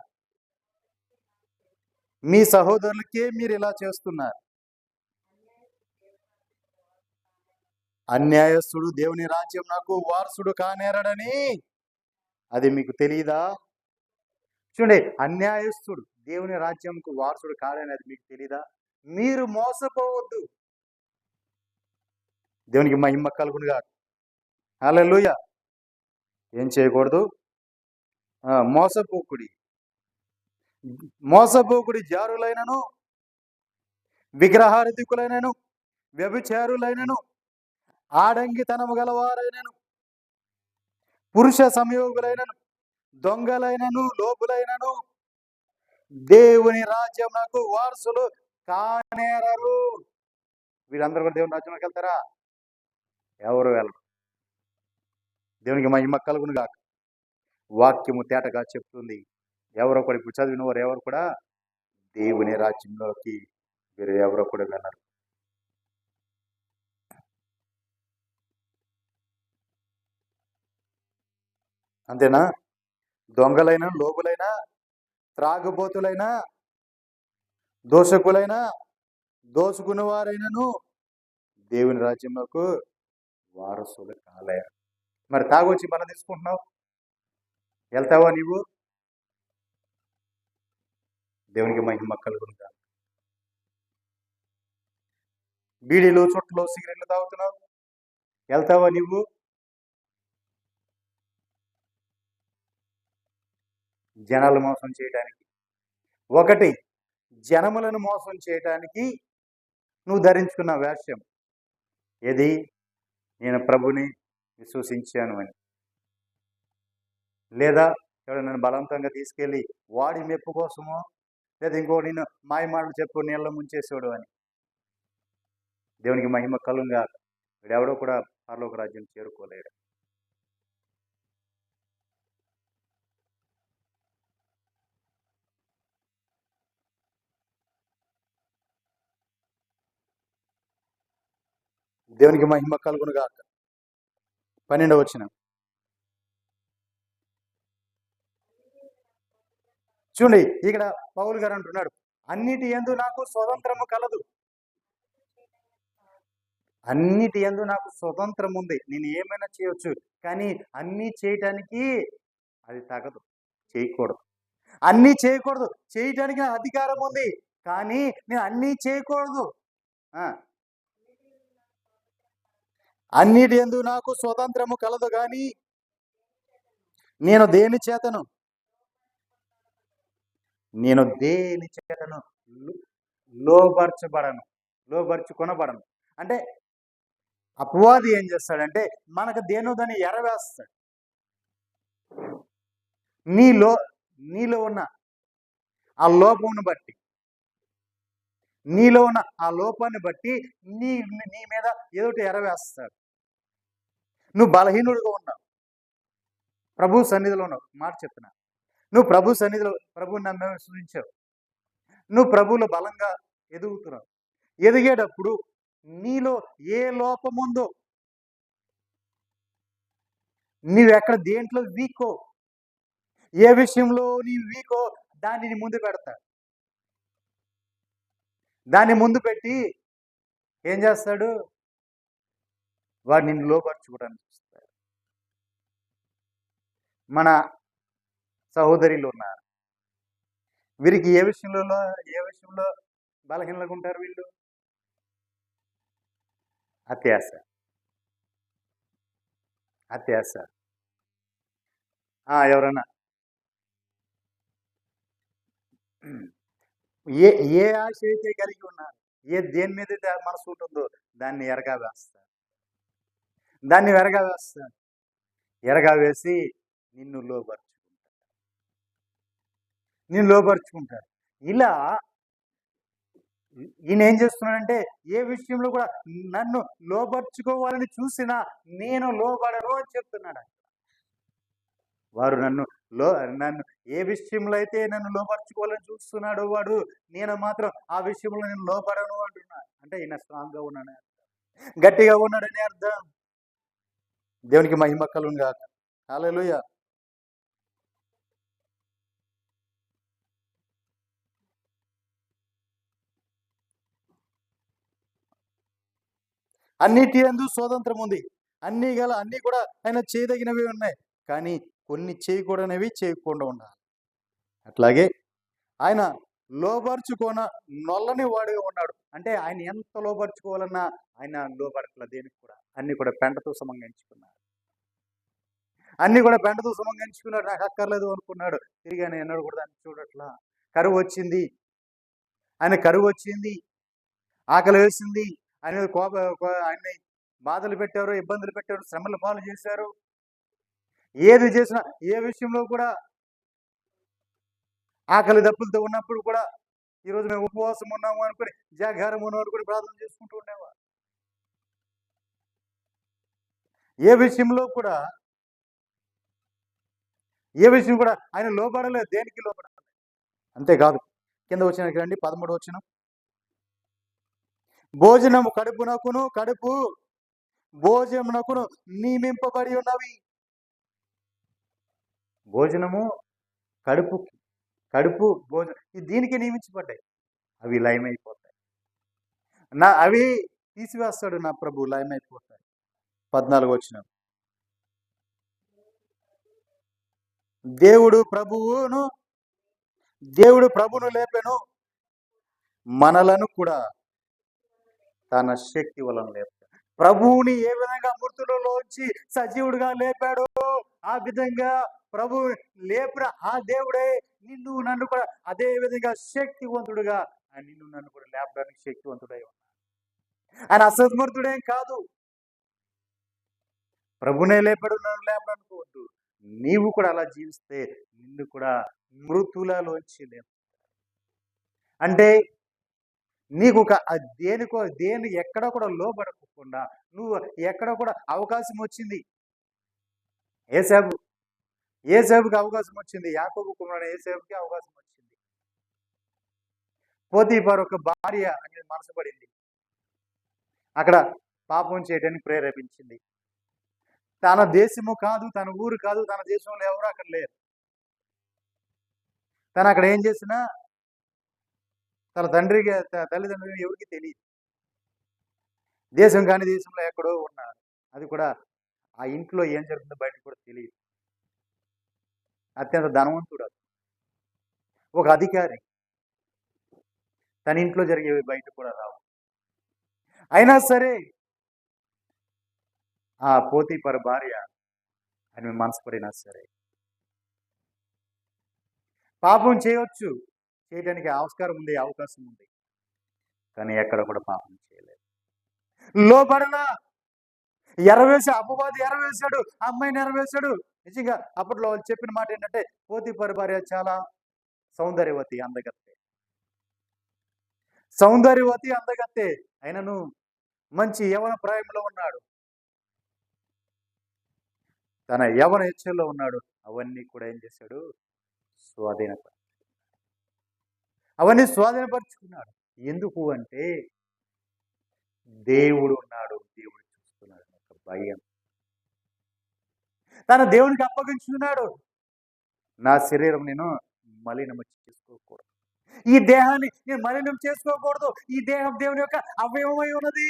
మీ సహోదరులకే మీరు ఇలా చేస్తున్నారు. అన్యాయస్తుడు దేవుని రాజ్యం నాకు వారసుడు కానేరడని అది మీకు తెలియదా? చూడండి, అన్యాయస్తుడు దేవుని రాజ్యంకు వారసుడు కాడని అది మీకు తెలియదా? మీరు మోసపోవద్దు. దేవునికి మహిమ కలుగునుగా. హల్లెలూయా. ఏం చేయకూడదు? మోసపోకుడి జారులైనను, విగ్రహారాధికులైనను, వ్యభిచారులైనను, ఆడంగితనము గలవారైనను, పురుష సంయోగులైనను, దొంగలైనను, లోపులైనను దేవుని రాజ్యం నాకు వారసులు కానేరరు. వీళ్ళందరూ కూడా దేవుని రాజ్యంలోకి వెళ్తారా? ఎవరు వెళ్ళరు. దేవునికి మహిమ కలుగును గాక. వాక్యము తేటగా చెప్తుంది. ఎవరో కూడా ఇప్పుడు చదివిన వారు ఎవరు కూడా దేవుని రాజ్యంలోకి వీరు ఎవరో కూడా వెళ్ళరు. అంతేనా? దొంగలైన, లోబులైనా, త్రాగుబోతులైనా, దోషకులైనా, దోసుకున్న వారైనను దేవుని రాజ్యంలోకి వారసులు కాలేరు. మరి తాగొచ్చి బల తీసుకుంటున్నావు, వెళ్తావా నీవు? దేవునికి మహిమ కలుగును గాక. బీడీలు, చుట్టలు, సిగరెట్లు తాగుతున్నావు, వెళ్తావా నీవు? జనాలు మోసం చేయడానికి, ఒకటి జనములను మోసం చేయడానికి నువ్వు ధరించుకున్న వేషం ఏది? నేను ప్రభుని విశ్వసించాను అని. లేదా ఎవడు నన్ను బలవంతంగా తీసుకెళ్ళి వాడి మెప్పు కోసమో, లేదా ఇంకోటి నేను మాయ మాటలు చెప్పు నీళ్ళ ముంచేసాడు అని. దేవునికి మహిమ కలుగుగా. వీడెవడో కూడా పరలోక రాజ్యం చేరుకోలేడు. దేవునికి మహిమ కలుగునుగాక. 12వ వచనం చూడండి. ఇక్కడ పౌలు గారు అంటున్నాడు, అన్నిటి యందు నాకు స్వతంత్రము కలదు. అన్నిటి యందు నాకు స్వతంత్రం ఉంది, నేను ఏమైనా చేయొచ్చు. కానీ అన్నీ చేయటానికి అది తగదు, చేయకూడదు. అన్నీ చేయకూడదు, చేయటానికి నాకు అధికారం ఉంది, కానీ నేను అన్నీ చేయకూడదు. అన్నిటి యందు నాకు స్వతంత్రము కలదు, కానీ నేను దేని చేతను లోబర్చుకొనబడను. అంటే అపవాది ఏం చేస్తాడంటే మనకు దేనో దాన్ని ఎరవేస్తాడు. నీలో ఉన్న ఆ లోపమును బట్టి, నీలో ఉన్న ఆ లోపాన్ని బట్టి నీ మీద ఏదోటి ఎరవేస్తాడు. నువ్వు బలహీనుడిగా ఉన్నావు, ప్రభు సన్నిధిలో ఉన్నావు. మాట చెప్తున్నా, నువ్వు ప్రభు సన్నిధిలో ప్రభువుని నమ్మే సూచించావు, నువ్వు ప్రభువులో బలంగా ఎదుగుతున్నావు. ఎదిగేటప్పుడు నీలో ఏ లోపముందో, నీవెక్కడ దేంట్లో వీకో, ఏ విషయంలో నీవు వీకో దానిని ముందు పెడతాడు. దాన్ని ముందు పెట్టి ఏం చేస్తాడు? వాడు నిన్ను లోపరుచుకోవడానికి చూస్తాడు. మన సహోదరులు ఉన్నారు, వీరికి ఏ విషయంలో బలహీనంగా ఉంటారు? వీళ్ళు అత్యాశ. ఎవరన్నా ఏ ఆశ అయితే కలిగి ఉన్నారు, దేని మీద మనసు ఉంటుందో దాన్ని ఎరగా వేసి నిన్ను లోపరుచుకుంటారు. ఇలా ఈయన ఏం చేస్తున్నాడంటే ఏ విషయంలో కూడా నన్ను లోపరుచుకోవాలని చూసినా నేను లోబడను అని చెప్తున్నాడు. వారు నన్ను ఏ విషయంలో అయితే నన్ను లోపరుచుకోవాలని చూస్తున్నాడు వాడు, నేను మాత్రం ఆ విషయంలో నేను లోపడను అంటున్నాడు. అంటే ఈయన స్ట్రాంగ్గా ఉన్నాడని అర్థం, గట్టిగా ఉన్నాడని అర్థం. దేవునికి మహిమ కలుగునుగాక. హల్లెలూయా. అన్నిటి యందు స్వాతంత్రం ఉంది, అన్నీ కూడా ఆయన చేయదగినవి ఉన్నాయి, కానీ కొన్ని చేయకూడనివి చేయకుండా ఉండాలి. అట్లాగే ఆయన నొల్లని వాడిగా ఉన్నాడు. అంటే ఆయన ఎంత లోపరుచుకోవాలన్నా ఆయన లోపడట్ల దేనికి కూడా. అన్ని కూడా పెంటతో సమంగా ఎంచుకున్నాడు. నాకు అక్కర్లేదు అనుకున్నాడు. తిరిగి ఆయన ఎన్నడూ కూడా దాన్ని చూడట్లా. కరువు వచ్చింది, ఆకలి వేసింది, ఆయన్ని బాధలు పెట్టారు, ఇబ్బందులు పెట్టారు, శ్రమలు పాలు చేశారు. ఏది చేసినా ఏ విషయంలో కూడా ఆకలి దప్పులతో ఉన్నప్పుడు కూడా ఈరోజు మేము ఉపవాసం ఉన్నాము అనుకుని జాగారం ఉన్నవారు కూడా ప్రార్థన చేసుకుంటూ ఉండేవారు. ఏ విషయం కూడా ఆయన లోబడలేదు, దేనికి లోబడలేదు. అంతేకాదు, కింద వచ్చిన రండి, 13వ వచనం. భోజనము కడుపు భోజనమునకును నియమింపబడి ఉన్నవి. భోజనము కడుపు భోజనం దీనికి నియమించబడ్డాయి. అవి లయమైపోతాయి. అవి తీసివేస్తాడు నా ప్రభు, లయమైపోతాయి. 14వ వచనం. దేవుడు ప్రభువును లేపెను, మనలను కూడా తన శక్తి వలన లేపాడు. ప్రభువుని ఏ విధంగా మృతులలోంచి సజీవుడిగా లేపాడో ఆ విధంగా ప్రభు లేపిన ఆ దేవుడే నిన్ను నన్ను కూడా అదే విధంగా శక్తివంతుడుగా నిన్ను నన్ను కూడా లేపడానికి శక్తివంతుడై ఉన్నాడు. ఆయన అసమర్థుడేం కాదు. ప్రభునే లేపాడు, నన్ను లేపడానికి. నీవు కూడా అలా జీవిస్తే నిన్ను కూడా మృతులలోంచి లేపు. అంటే నీకు దేని ఎక్కడ కూడా లోబడకుండా నువ్వు ఎక్కడ కూడా అవకాశం వచ్చింది. ఏసేపుకి అవకాశం వచ్చింది, యాకోబు కుమారుడు ఏసేపుకి అవకాశం వచ్చింది. పోతీఫరు ఒక భార్య అనేది మనసు పడింది. అక్కడ పాపం చేయడానికి ప్రేరేపించింది. తన దేశము కాదు, తన ఊరు కాదు, తన దేశంలో ఎవరు అక్కడ లేరు. తను అక్కడ ఏం చేసినా తన తల్లిదండ్రులు ఎవరికి తెలియదు. దేశం కాని దేశంలో ఎక్కడో ఉన్నారు. అది కూడా ఆ ఇంట్లో ఏం జరుగుతుందో బయట కూడా తెలియదు. అత్యంత ధనవంతుడు, ఒక అధికారి. తన ఇంట్లో జరిగేవి బయట కూడా రావు. అయినా సరే ఆ పోతీఫరు భార్య అని మనసుపడినా సరే పాపం చేయవచ్చు, చేయడానికి ఆస్కారం ఉంది, అవకాశం ఉంది. కానీ ఎక్కడ కూడా పాపం చేయలేదు. లోబడలా, ఎరవేసి అపవాది ఎరవేశాడు, అమ్మాయిని ఎరవేశాడు. నిజంగా అప్పట్లో వాళ్ళు చెప్పిన మాట ఏంటంటే పోతీఫరు భార్య చాలా సౌందర్యవతి, అందగత్తే అయినను మంచి యవన ప్రాయంలో ఉన్నాడు, తన యవన హెచ్చల్లో ఉన్నాడు. అవన్నీ కూడా ఏం చేశాడు? స్వాధీనపరుచుకున్నాడు. ఎందుకు అంటే దేవుడు ఉన్నాడు, దేవుడు చూస్తున్నాడు, ఒక భయం. తన దేవునికి అప్పగించుకున్నాడు. నా శరీరం నేను మలినం చేసుకోకూడదు, ఈ దేహాన్ని నేను మలినం చేసుకోకూడదు, ఈ దేహం దేవుని యొక్క అవయవమై ఉన్నది,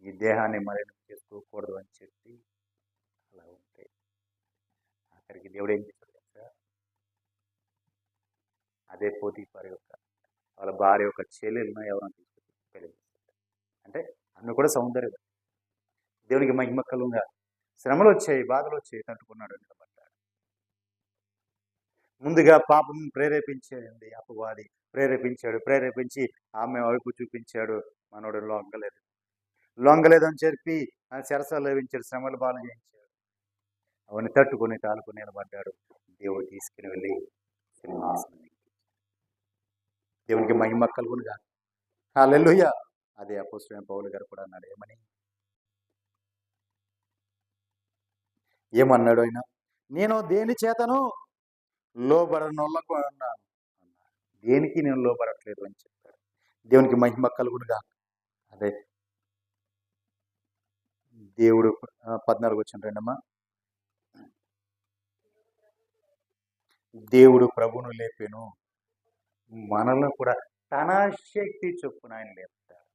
ఈ దేహాన్ని మలినం చేసుకోకూడదు అని చెప్పి అలా ఉంటే అక్కడికి దేవుడు ఏం చేశాడు? అదే పోతీఫరు యొక్క వాళ్ళ భార్య యొక్క చెల్లెలను ఎవరైనా తీసుకొచ్చి పెళ్లి చేశాడు. అంటే అన్ను కూడా సౌందర్యం. దేవునికి మహిమ కలుగుగా. శ్రమలు వచ్చాయి, బాధలు వచ్చాయి, తట్టుకున్నాడు, నిలబడ్డాడు. ముందుగా పాపం ప్రేరేపించేది అపవాది. ప్రేరేపించి ఆమె వైపు చూపించాడు. మనోడు లొంగలేదని చెప్పి చెరసాలు లేవించాడు, శ్రమలు బాలు చేయించాడు. అవన్నీ తట్టుకొని తాలుకొని నిలబడ్డాడు. దేవుడు తీసుకుని వెళ్ళి సింహాసనం. దేవునికి మహిమ కలుగునుగా. హల్లెలూయా. అదే అపోస్తలుడైన పౌలు గారు కూడా అన్నాడు. ఏమన్నాడు ఆయన? నేను దేని చేతను లోబడనొల్లకు అన్నాను. దేనికి నేను లోబడట్లేదు అని చెప్పాడు. దేవునికి మహిమ కలుగునుగా. అదే దేవుడు 14 వచ్చిన రెండమ్మా. దేవుడు ప్రభును లేపెను, మనల్ని కూడా తన శక్తి చొప్పున ఆయన లేపుతాడు.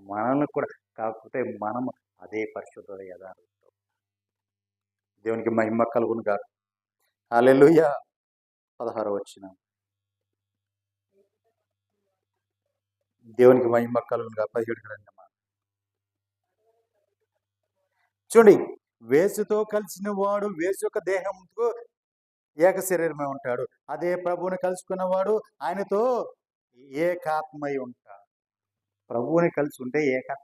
మనల్ని కూడా, కాకపోతే మనము అదే పరిశుద్ధ యథార్థం. దేవునికి మహిమ కలుగునుగా. హల్లెలూయా. 16 వచనం. దేవునికి మహిమ కలుగునుగా. 17 రండి. చూడండి, వేసుతో కలిసిన వాడు వేసు యొక్క దేహంతో ఏక శరీరమై ఉంటాడు. అదే ప్రభువుని కలుసుకున్నవాడు ఆయనతో ఏకాత్మై ఉంటాడు. ప్రభువుని కలిసి ఉంటే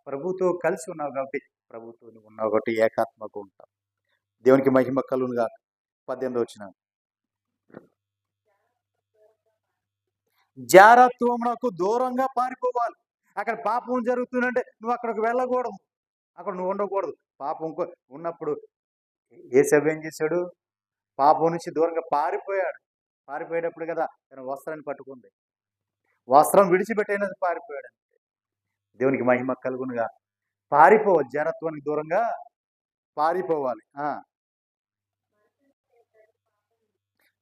ప్రభుతో కలిసి ఉన్నావు కాబట్టి, ప్రభుతో ఉన్నావు కాబట్టి ఏకాత్మకు ఉంటావు. దేవునికి మహిమ కలుగునుగా. 18 వచనం. జారత్వమునకు దూరంగా పారిపోవాలి. అక్కడ పాపం జరుగుతుందంటే నువ్వు అక్కడికి వెళ్ళకూడదు, అక్కడ నువ్వు ఉండకూడదు. పాపం ఉన్నప్పుడు యేసయ్య ఏం చేశాడు? పాపం నుంచి దూరంగా పారిపోయాడు. పారిపోయేటప్పుడు కదా తన వస్త్రాన్ని పట్టుకుంది, వస్త్రం విడిచిపెట్టేనది పారిపోయాడు. దేవునికి మహిమ కలుగునుగా. పారిపోవాలి, జారత్వానికి దూరంగా పారిపోవాలి.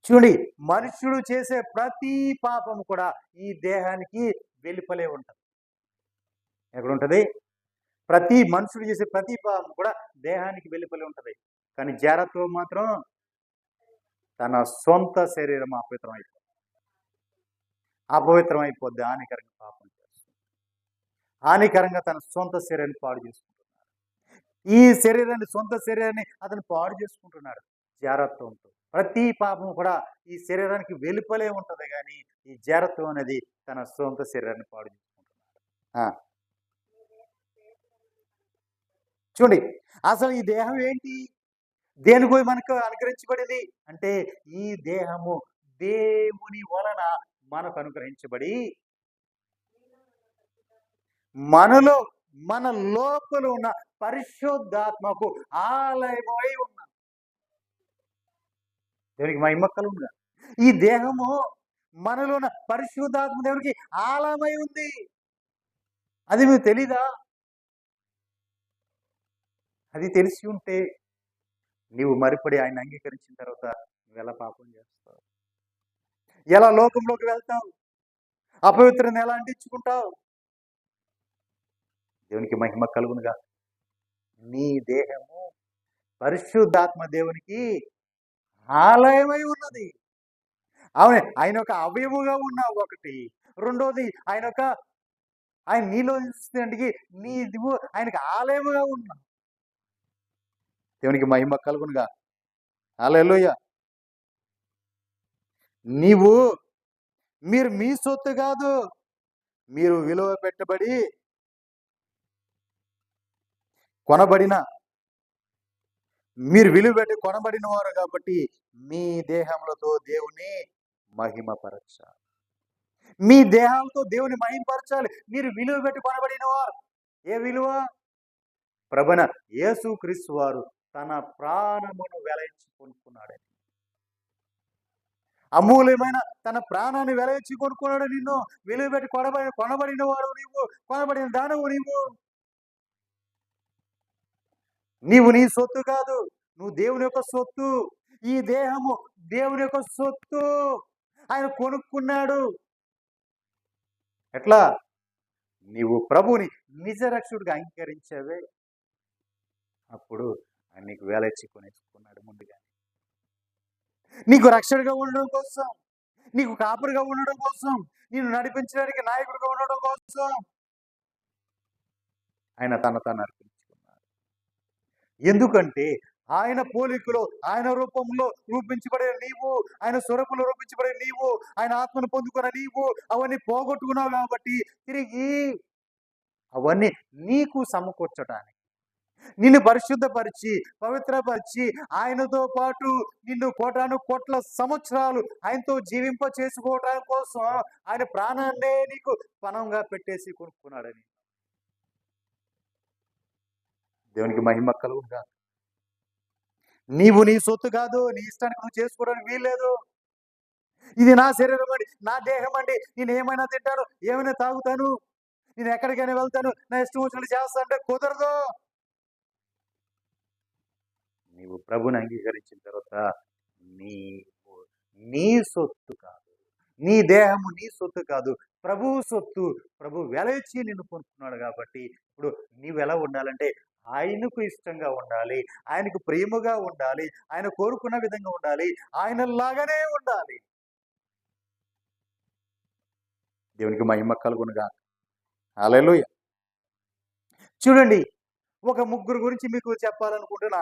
చూడండి, మనుషుడు చేసే ప్రతి పాపం కూడా ఈ దేహానికి వెలుపలే ఉంటుంది. ఎక్కడ ఉంటుంది? ప్రతి మనుషుడు చేసే ప్రతి పాపం కూడా దేహానికి వెలుపలే ఉంటుంది. కానీ జారత్వం మాత్రం తన సొంత శరీరం అపవిత్రం అయిపోద్ది. హానికరంగా పాపం చేస్తుంది, హానికరంగా తన సొంత శరీరాన్ని పాడు చేసుకుంటున్నాడు. ఈ సొంత శరీరాన్ని అతను పాడు చేసుకుంటున్నాడు జారత్వంతో. ప్రతి పాపం కూడా ఈ శరీరానికి వెలుపలే ఉంటుంది, కానీ ఈ జారత్వం అనేది తన సొంత శరీరాన్ని పాడు చేసుకుంటున్నాడు. చూడండి, అసలు ఈ దేహం ఏంటి? దేనికో మనకు అనుగ్రహించబడింది అంటే ఈ దేహము దేవుని వలన మనకు అనుగ్రహించబడి మనలో, మన లోపల ఉన్న పరిశుద్ధాత్మకు ఆలయమై ఉన్నాం. దేవునికి మహిమ కలుగునుగా. ఈ దేహము మనలో ఉన్న పరిశుద్ధాత్మ దేవునికి ఆలయమై ఉంది. అది మీకు తెలీదా? అది తెలిసి ఉంటే నీవు మరిపడి ఆయన అంగీకరించిన తర్వాత నువ్వెలా పాపం చేస్తావు? ఎలా లోకంలోకి వెళ్తావు? అపవిత్రను ఎలా అంటించుకుంటావు? దేవునికి మహిమ కలుగునుగా. నీ దేహము పరిశుద్ధాత్మ దేవునికి ఆలయమై ఉన్నది. అవునే, ఆయన ఒక అవయవుగా ఉన్నావు ఒకటి. రెండోది ఆయన నీలో నివసిస్తున్నటికి నీవు ఆయనకు ఆలయముగా ఉన్నావు. దేవునికి మహిమ కలుగునుగా. హల్లెలూయా. మీరు మీ సొత్తు కాదు, మీరు విలువ పెట్టబడి కొనబడిన మీరు విలువ పెట్టి కొనబడిన వారు కాబట్టి మీ దేహములతో దేవుని మహిమపరచాలి. మీ దేహాలతో దేవుని మహిమపరచాలి. మీరు విలువ పెట్టి కొనబడిన వారు. ఏ విలువ? ప్రభువైన యేసుక్రీస్తు వారు తన ప్రాణమును వెలయించి కొనుక్కున్నాడని. అమూల్యమైన తన ప్రాణాన్ని వెలయించి కొనుక్కున్నాడు నిన్ను. విలువ పెట్టి కొనబడిన వాడు నీవు, కొనబడిన దానవు నీవు. నీవు నీ సొత్తు కాదు, నువ్వు దేవుని యొక్క సొత్తు. ఈ దేహము దేవుని యొక్క సొత్తు. ఆయన కొనుక్కున్నాడు. ఎట్లా? నీవు ప్రభుని నిజ రక్షకుడిగా అంగీకరించావే, అప్పుడు ఆయన నీకు వేలెచ్చి కొనేసుకున్నాడు ముందుగా. నీకు రక్షకుడిగా ఉండడం కోసం, నీకు కాపురిగా ఉండడం కోసం, నిన్ను నడిపించడానికి నాయకుడిగా ఉండడం కోసం ఆయన తను అర్పించుకున్నాడు. ఎందుకంటే ఆయన పోలికలో, ఆయన రూపంలో రూపించబడే నీవు, ఆయన స్వరూపంలో రూపించబడే నీవు, ఆయన ఆత్మను పొందుకున్న నీవు అవన్నీ పోగొట్టుకున్నావు కాబట్టి తిరిగి అవన్నీ నీకు సమకూర్చడానికి, నిన్ను పరిశుద్ధపరిచి పవిత్రపరిచి ఆయనతో పాటు నిన్ను కోటాను కోట్ల సంవత్సరాలు ఆయనతో జీవింప చేసుకోవడం కోసం ఆయన ప్రాణాన్నే నీకు పణంగా పెట్టేసి కొనుక్కున్నాడని. దేవునికి మహిమ కలుగుగా. నీవు నీ సొత్తు కాదు, నీ ఇష్టానికి నువ్వు చేసుకోవడానికి వీల్లేదు. ఇది నా శరీరం అండి, నా దేహం అండి, నేను ఏమైనా తింటాను, ఏమైనా తాగుతాను, నేను ఎక్కడికైనా వెళ్తాను, నా ఇష్టం వచ్చినట్టు చేస్తా అంటే కుదరదు. నీవు ప్రభుని అంగీకరించిన తర్వాత నీవు నీ సొత్తు కాదు, నీ దేహము నీ సొత్తు కాదు, ప్రభువు సొత్తు. ప్రభు వెలయిచ్చి నిన్ను కొనుక్కున్నాడు కాబట్టి ఇప్పుడు నీవు ఎలా ఉండాలంటే ఆయనకు ఇష్టంగా ఉండాలి, ఆయనకు ప్రేమగా ఉండాలి, ఆయన కోరుకున్న విధంగా ఉండాలి, ఆయనలాగానే ఉండాలి. దేవునికి మహిమ కలుగునుగా. హల్లెలూయా. చూడండి, ఒక ముగ్గురు గురించి మీకు చెప్పాలనుకుంటున్నా.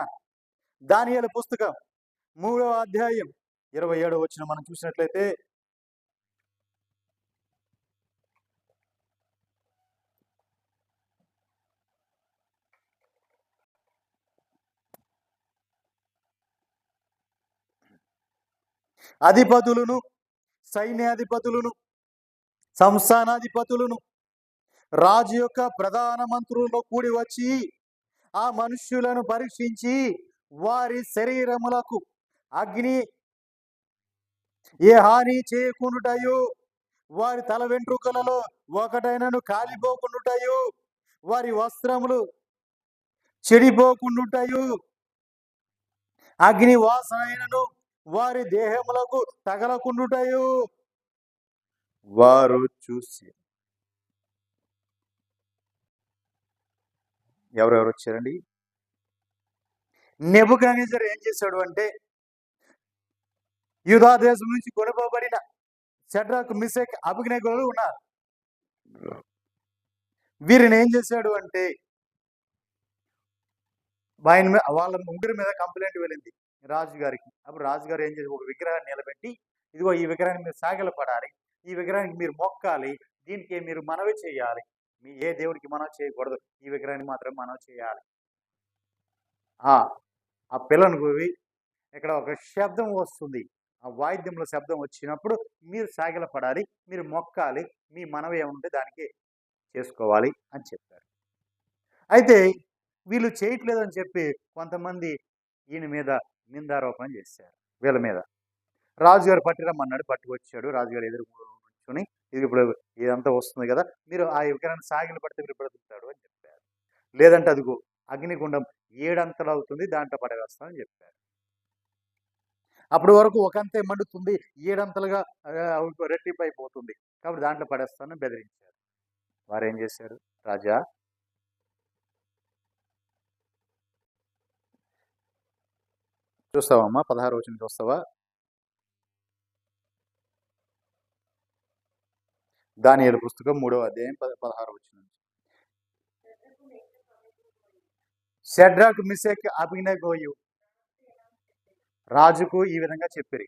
దానియేలు పుస్తకం 3వ అధ్యాయం 27వ వచనం మనం చూసినట్లయితే, అధిపతులను, సైన్యాధిపతులను, సంస్థానాధిపతులను, రాజు యొక్క ప్రధాన మంత్రులతో కూడి వచ్చి ఆ మనుష్యులను పరీక్షించి వారి శరీరములకు అగ్ని ఏ హాని చేయకుండాయు, వారి తల వెంట్రుకలలో ఒకటైనను కాలిపోకుండాయు, వారి వస్త్రములు చెడిపోకుండాయు, అగ్ని వాసనైనను వారి దేహములకు తగలకుండాయు వారు చూసి. ఎవరెవరు వచ్చారండి? నెబుకద్నెజరు ఏం చేశాడు అంటే, యూదా దేశం నుంచి కొనుకోబడిన షడ్రకు, మిషక్, అబేద్నెగోలు ఉన్నారు. వీరిని ఏం చేశాడు అంటే, వాళ్ళ ముగ్గురి మీద కంప్లైంట్ వెళ్ళింది రాజుగారికి. అప్పుడు రాజుగారు ఏం చేసి ఒక విగ్రహాన్ని నిలబెట్టి, ఇదిగో ఈ విగ్రహానికి మీరు సాగిలపడాలి, ఈ విగ్రహానికి మీరు మొక్కాలి, దీనికి మీరు మనవి చేయాలి, మీ ఏ దేవుడికి మనవి చేయకూడదు, ఈ విగ్రహాన్ని మాత్రం మనవి చేయాలి. ఆ పిల్లను పోయి ఇక్కడ ఒక శబ్దం వస్తుంది, ఆ వాయిద్యంలో శబ్దం వచ్చినప్పుడు మీరు సాగిలపడాలి, మీరు మొక్కాలి, మీ మనవి ఏముంటే దానికి చేసుకోవాలి అని చెప్పారు. అయితే వీళ్ళు చేయట్లేదని చెప్పి కొంతమంది ఈయన మీద నిందారోపణ చేశారు. వీళ్ళ మీద రాజుగారు పట్టిరమ్మన్నాడు, పట్టుకొచ్చాడు. రాజుగారు ఎదురు కూర్చొని ఇది ఇప్పుడు ఇదంతా వస్తుంది కదా, మీరు ఆ విగ్రహాన్ని సాగిలు పడితే మీరు బ్రతుకుతాడు అని చెప్పారు. లేదంటే అదిగో అగ్నిగుండం 7 అంతలు అవుతుంది, దాంట్లో పడవేస్తామని చెప్పారు. అప్పటి వరకు ఒకంతే మండుతుంది, 7 అంతలుగా రెట్టింపు అయిపోతుంది, కాబట్టి దాంట్లో పడేస్తానని బెదిరించారు. వారేం చేశారు? రాజా, చూస్తావమ్మా 16వ వచనం చూస్తావా? దానియేలు పుస్తకం 3వ అధ్యాయం 16వ వచనం. షడ్రక్, మిషక్, అబేద్నెగోయు రాజుకు ఈ విధంగా చెప్పిరి,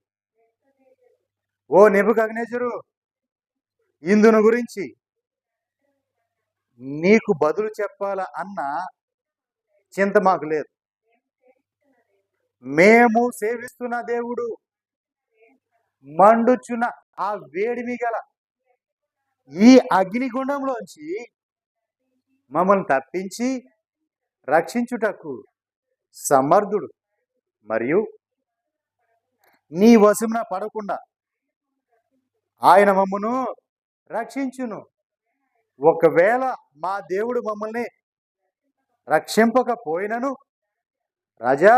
ఓ నెబుకద్నెజరు, ఇందును గురించి నీకు బదులు చెప్పాలా అన్న చింత మాకు లేదు. మేము సేవిస్తున్న దేవుడు మండుచున్న ఆ వేడిమి గల ఈ అగ్నిగుండంలోంచి మమ్మల్ని తప్పించి రక్షించుటకు సమర్థుడు, మరియు నీ వశమున పడకుండా ఆయన మమ్మను రక్షించును. ఒకవేళ మా దేవుడు మమ్మల్ని రక్షింపకపోయినను రాజా,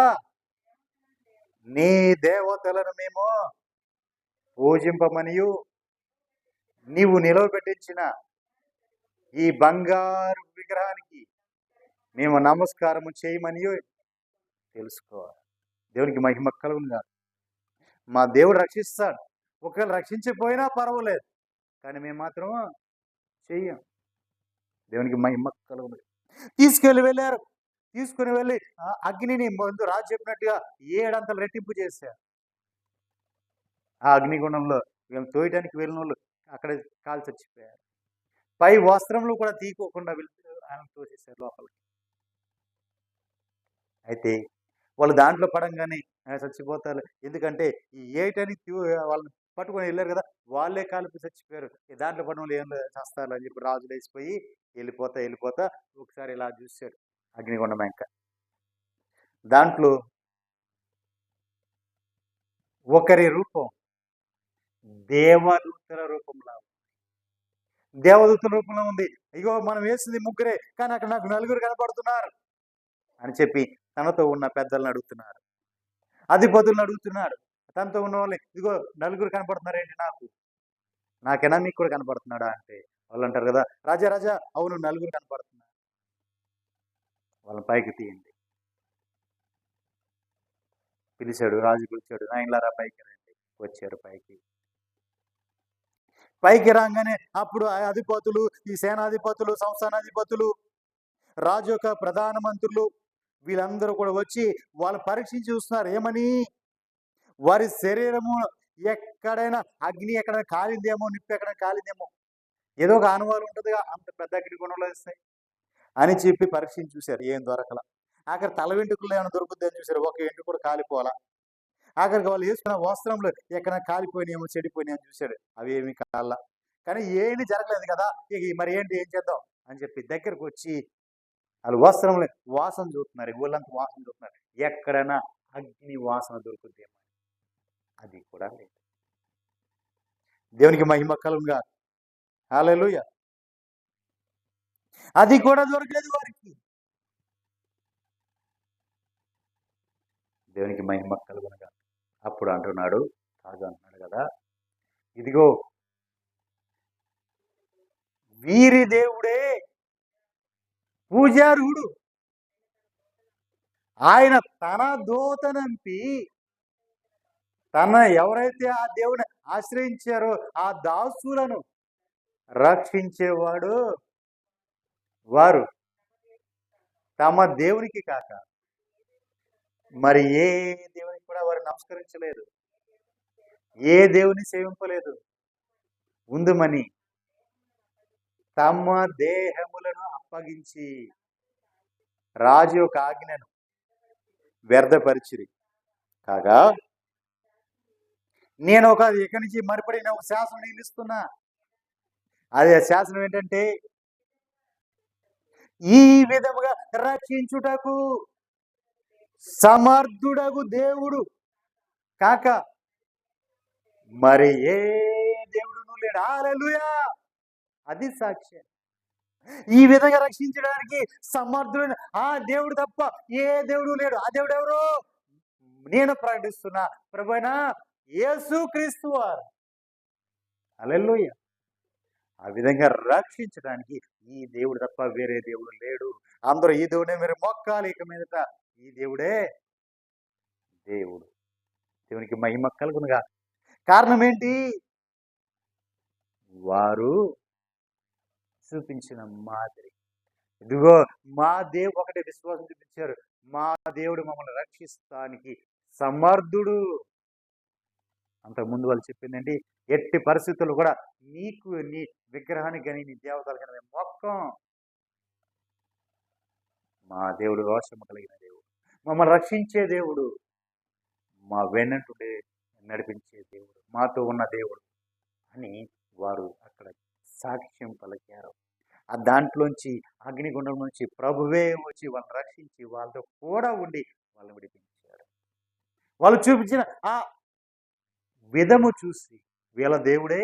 నీ దేవతలను మేము పూజింపమనియు నీవు నిలవబెట్టించిన ఈ బంగారు విగ్రహానికి మేము నమస్కారము చేయమనియు తెలుసుకోవాలి. దేవునికి మహిమ కలుగునుగా. మా దేవుడు రక్షిస్తాడు, ఒకవేళ రక్షించకపోయినా పర్వాలేదు, కానీ మేము మాత్రం చెయ్యం. దేవునికి మహిమ కలుగును. వెళ్ళారు, తీసుకుని వెళ్ళి అగ్నిని ముందు రాజు చెప్పినట్టుగా 7 అంతలు రెట్టింపు చేశారు. ఆ అగ్నిగుండంలో మేము తోయటానికి వెళ్ళిన వాళ్ళు అక్కడ కాలు చచ్చిపోయారు. పై వస్త్రంలో కూడా తీసుకోకుండా ఆయన తోసేశారు లోపలికి. అయితే వాళ్ళు దాంట్లో పడంగానే చచ్చిపోతారు, ఎందుకంటే ఈ 8 వాళ్ళని పట్టుకొని వెళ్ళారు కదా, వాళ్ళే కాలిపి చచ్చిపోయారు. దాంట్లో పడిన వాళ్ళు ఏం చేస్తారు అని చెప్పి రాజు లేచిపోయి వెళ్ళిపోతా ఒకసారి ఇలా చూశాడు అగ్నిగుండం వెంక. దాంట్లో ఒకరి రూపం దేవదూతల రూపంలో ఉంది. ఇగో మనం వేసింది ముగ్గురే, కానీ అక్కడ నాకు 4 కనపడుతున్నారు అని చెప్పి తనతో ఉన్న పెద్దలను అడుగుతున్నారు, అధిపతులను అడుగుతున్నాడు. తనతో ఉన్న వాళ్ళు, ఇదిగో 4 కనపడుతున్నారేంటి, నాకేనా మీకు కూడా కనపడుతున్నాడా అంటే వాళ్ళు అంటారు కదా, రాజా అవును 4 కనపడుతున్నారు. వాళ్ళని పైకి తీయండి. పిలిచాడు, రాజు పిలిచాడు, ఆయనలారా పైకి రండి. వచ్చారు పైకి రాగానే అప్పుడు ఆ అధిపతులు, ఈ సేనాధిపతులు, సంస్థానాధిపతులు, రాజు యొక్క ప్రధాన మంత్రులు వీళ్ళందరూ కూడా వచ్చి వాళ్ళు పరీక్షించి చూస్తున్నారు. ఏమని? వారి శరీరము ఎక్కడైనా అగ్ని ఎక్కడైనా కాలిందేమో, నిప్పు ఎక్కడైనా కాలిందేమో, ఏదో ఒక ఆనవాళ్ళు ఉంటుందిగా, అంత పెద్ద అగ్నిగుండంలో వేస్తాయి అని చెప్పి పరీక్షించి చూశారు. ఏం దొరకల. ఆఖరి తల వెంట్రుకలు ఏమైనా దొరుకుద్ది అని చూశారు, ఒక వెంట్రుక కూడా కాలిపోవాలా. ఆఖరికి వాళ్ళు వేసుకున్న వస్త్రంలో ఎక్కడైనా కాలిపోయినాయేమో, చెడిపోయినాయి అని చూశాడు, అవి ఏమి కాల. కానీ ఏమీ జరగలేదు కదా, ఇక మరి ఏంటి, ఏం చేద్దాం అని చెప్పి దగ్గరకు వచ్చి వాళ్ళు వస్త్రంలో వాసన చూస్తున్నారు, ఊళ్ళంతా వాసన చూస్తున్నారు, ఎక్కడైనా అగ్ని వాసన దొరుకుద్దేమో. అది కూడా లేదు. దేవునికి మహిమ కలుగుగా. హల్లెలూయా. అది కూడా దొరకలేదు వారికి. దేవునికి మహిమ కలుగునగా. అప్పుడు అంటున్నాడు, రాజు అంటున్నాడు కదా, ఇదిగో వీరి దేవుడే పూజారుడు, ఆయన తన దూతనంపి ఎవరైతే ఆ దేవుని ఆశ్రయించారో ఆ దాసులను రక్షించేవాడు, వారు తమ దేవునికి కాక మరి ఏ దేవునికి కూడా వారు నమస్కరించలేదు, ఏ దేవుని సేవింపలేదు. ఉందుమని తమ దేహములను అప్పగించి రాజు యొక్క ఆజ్ఞను వ్యర్థపరిచిరి. కాగా నేను ఇక్కడి నుంచి మరిపడిన ఒక శాసనం నియమిస్తున్నా. అదే శాసనం ఏంటంటే, ఈ విధముగా రక్షించుటకు సమర్థుడగు దేవుడు కాక మరి ఏ దేవుడును లేడు. రక్షించాడు. హల్లెలూయా! అది సాక్ష్యం. ఈ విధంగా రక్షించడానికి సమర్థుడైన ఆ దేవుడు తప్ప ఏ దేవుడు లేడు. ఆ దేవుడు ఎవరు? నేను ప్రకటిస్తున్నా ప్రభువైన యేసు క్రీస్తు వారు. హల్లెలూయా! ఆ విధంగా రక్షించడానికి ఈ దేవుడు తప్ప వేరే దేవుడు లేడు. అందరూ ఈ దేవుడే మీరు మొక్కాలి ఇక మీదట. ఈ దేవుడే దేవుడు. దేవునికి మహిమ కలుగునుగా. కారణం ఏంటి? వారు చూపించిన మాదిరి. ఇదిగో మా దేవుడు ఒకటే విశ్వాసం చూపించారు. మా దేవుడు మమ్మల్ని రక్షిస్తానికి సమర్థుడు. అంతకుముందు వాళ్ళు చెప్పిందండి, ఎట్టి పరిస్థితుల్లో కూడా నీకు నీ విగ్రహానికి కానీ నీ దేవతలకు కానీ మేము మొక్కం. మా దేవుడు రోషము కలిగిన దేవుడు, మమ్మల్ని రక్షించే దేవుడు, మా వెన్నంటుండే నడిపించే దేవుడు, మాతో ఉన్న దేవుడు అని వారు అక్కడ సాక్ష్యం పలికారు. ఆ దాంట్లోంచి అగ్నిగుండం నుంచి ప్రభువే వచ్చి వాళ్ళని రక్షించి వాళ్ళతో కూడా ఉండి వాళ్ళని విడిపించారు. వాళ్ళు చూపించిన ఆ విధము చూసి వీళ్ళ దేవుడే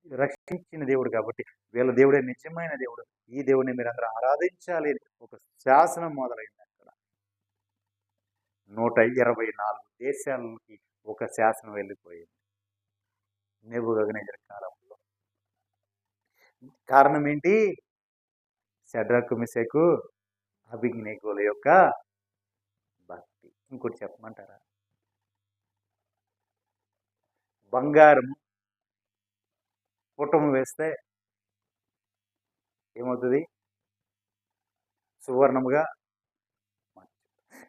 రక్షించిన దేవుడు కాబట్టి వీళ్ళ దేవుడే నిజమైన దేవుడు, ఈ దేవుడిని మీరు అందరూ ఆరాధించాలి అని ఒక శాసనం మొదలైంది. అక్కడ 124 దేశాలకి ఒక శాసనం వెళ్ళిపోయింది నెబుకద్నెజరు కాలంలో. కారణం ఏంటి? షడ్రకు మెషకు అబేద్నెగోల యొక్క భక్తి. ఇంకోటి చెప్పమంటారా? బంగారం పుటము వేస్తే ఏమవుతుంది? సువర్ణముగా.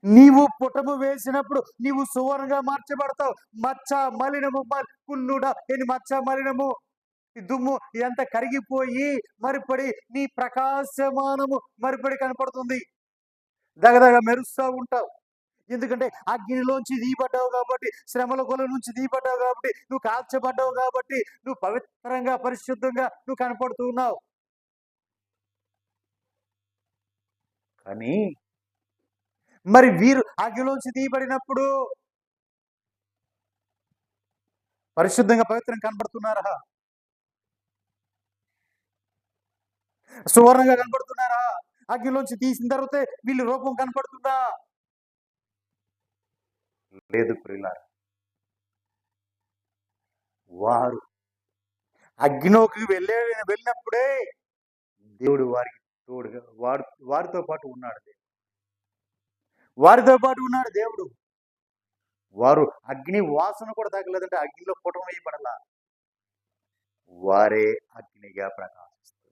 నీవు పుటము వేసినప్పుడు నీవు సువర్ణంగా మార్చబడతావు. మచ్చ మలినము కున్నుడ ఎని మచ్చ మలినము దుమ్ము ఇదంతా కరిగిపోయి మరిపడి నీ ప్రకాశమానము మరిపడి కనపడుతుంది. దగదగ మెరుస్తూ ఉంటావు. ఎందుకంటే అగ్నిలోంచి దీపడ్డావు కాబట్టి, శ్రమల కొల నుంచి దీపడ్డావు కాబట్టి, నువ్వు కాల్చబడ్డావు కాబట్టి, నువ్వు పవిత్రంగా పరిశుద్ధంగా నువ్వు కనపడుతూ ఉన్నావు. కానీ మరి వీరు అగ్నిలోంచి తీయబడినప్పుడు పరిశుద్ధంగా పవిత్రంగా కనబడుతున్నారా? సువర్ణంగా కనపడుతున్నారా? అగ్నిలోంచి తీసిన తర్వాత వీళ్ళు రూపం కనపడుతుందా? లేదు ప్రియులారా. వారు అగ్నిలోకి వెళ్ళినప్పుడే దేవుడు వారికి తోడుగా వారితో పాటు ఉన్నాడు. వారితో పాటు ఉన్నాడు దేవుడు. వారు అగ్ని వాసన కూడా తగ్గలేదంటే అగ్నిలో పుటం వేయబడలా. వారే అగ్నిగా ప్రకాశిస్తున్నారు.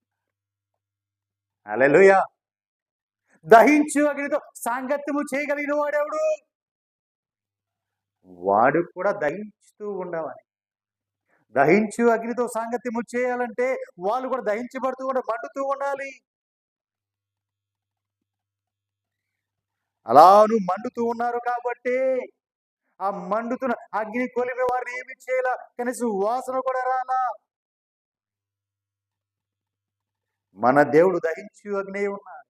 హల్లెలూయా. దహించు అగ్నితో సాంగత్యము చేయగలిగిన వాడెవడు? వాడు కూడా దహించుతూ ఉండవని. దహించు అగ్నితో సాంగత్యము చేయాలంటే వాళ్ళు కూడా దహించబడుతూ మండుతూ ఉండాలి. అలా నువ్వు మండుతూ ఉన్నారు కాబట్టి ఆ మండుతున్న అగ్ని కొలిమి వారిని ఏమి చేయాల? కనీసం వాసన కూడా రాలా. మన దేవుడు దహించు అగ్ని ఉన్నాడు.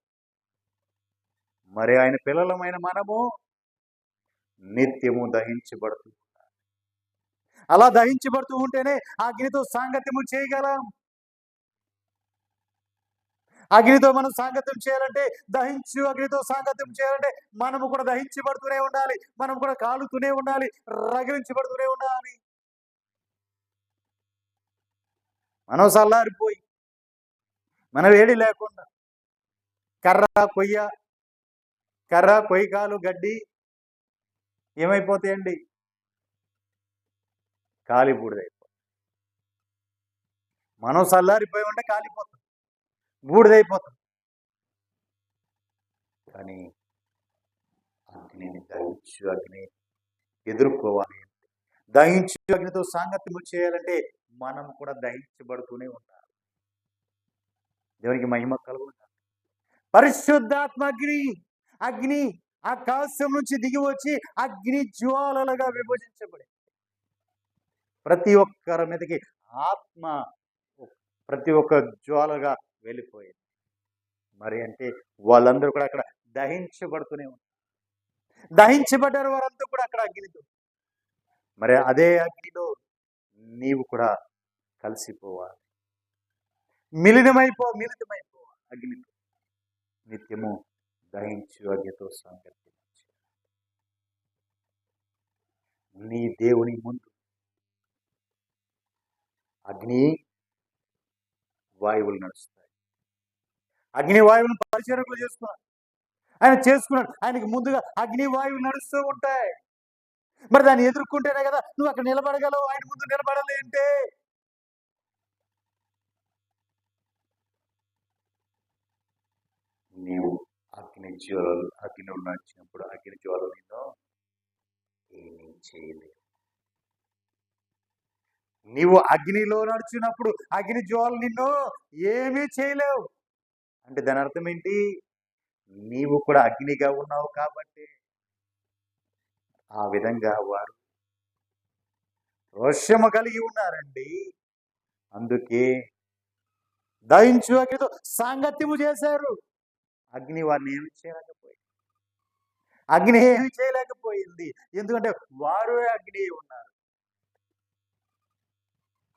మరి ఆయన పిల్లలమైన మనము నిత్యము దహించబడుతూ ఉండాలి. అలా దహించబడుతూ ఉంటేనే ఆ అగ్నితో సాంగత్యము చేయగలం. అగ్నితో మనం సాంగత్యం చేయాలంటే, దహించు అగ్నితో సాంగత్యం చేయాలంటే మనము కూడా దహించబడుతూనే ఉండాలి. మనం కూడా కాలుతూనే ఉండాలి, రగిలించబడుతూనే ఉండాలి. మనం చల్లారిపోయి మన వేడి లేకుండా కర్ర కొయ్యకాలు గడ్డి ఏమైపోతాయండి? కాలి బూడిదైపోతాయి. మనం చల్లారిపోయి ఉంటే కాలిపోతాం, బూడిదైపోతాం. కానీ అగ్నిని దహించు అగ్ని ఎదుర్కోవాలి. దహించు అగ్నితో సాంగత్యము చేయాలంటే మనం కూడా దహించబడుతూనే ఉండాలి. దేవునికి మహిమ కలుగును. పరిశుద్ధాత్మ అగ్ని ఆకాశం నుంచి దిగి వచ్చి అగ్ని జ్వాలలుగా విభజించబడి ప్రతి ఒక్కరి మీదకి ఆత్మ ప్రతి ఒక్క జ్వాలగా వెళ్ళిపోయింది. మరి అంటే వాళ్ళందరూ కూడా అక్కడ దహించబడుతూనే ఉన్నారు. దహించబడ్డారు వారంతా కూడా అక్కడ అగ్నితో. మరి అదే అగ్నిలో నీవు కూడా కలిసిపోవాలి, మిలితమైపోవాలి అగ్ని నిత్యము దహించు అగ్నితో సాంగత్యం. నీ దేవుని ముందు అగ్ని వాయువులు నడుస్తాయి. అగ్ని వాయువులను పరిచర్యలు చేసుకున్నాడు, ఆయన చేసుకున్నాడు. ఆయనకి ముందుగా అగ్ని వాయువులు నడుస్తూ ఉంటాయి. మరి దాన్ని ఎదుర్కొంటేనే కదా నువ్వు అక్కడ నిలబడగలవు. ఆయన ముందు నిలబడాలి అంటే నీవు అగ్నిలో నడిచినప్పుడు అగ్ని జ్వాలలు నిన్ను ఏమీ చేయలేవు. నీవు అగ్నిలో నడిచినప్పుడు అగ్ని జ్వాలలు నిన్ను ఏమీ చేయలేవు. అంటే దాని అర్థం ఏంటి? నీవు కూడా అగ్నిగా ఉన్నావు కాబట్టి. ఆ విధంగా వారు రోషము కలిగి ఉన్నారండి. అందుకే దహించు అగ్నితో సాంగత్యము చేశారు. అగ్ని వారిని ఏమి చేయలేకపోయింది. ఎందుకంటే వారు అగ్ని ఉన్నారు.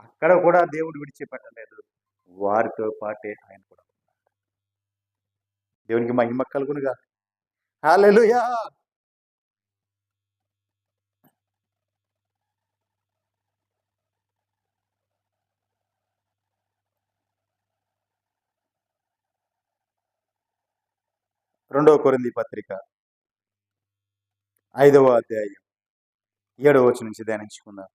అక్కడ కూడా దేవుడు విడిచిపెట్టలేదు, వారితో పాటే ఆయన కూడా ఉన్నారు. దేవునికి మహిమ కలుగునుగా. హల్లెలూయా. రెండవ కొరింథీ పత్రిక 5వ అధ్యాయం 7వ వచనం నుంచి ధ్యానించుకుందాం.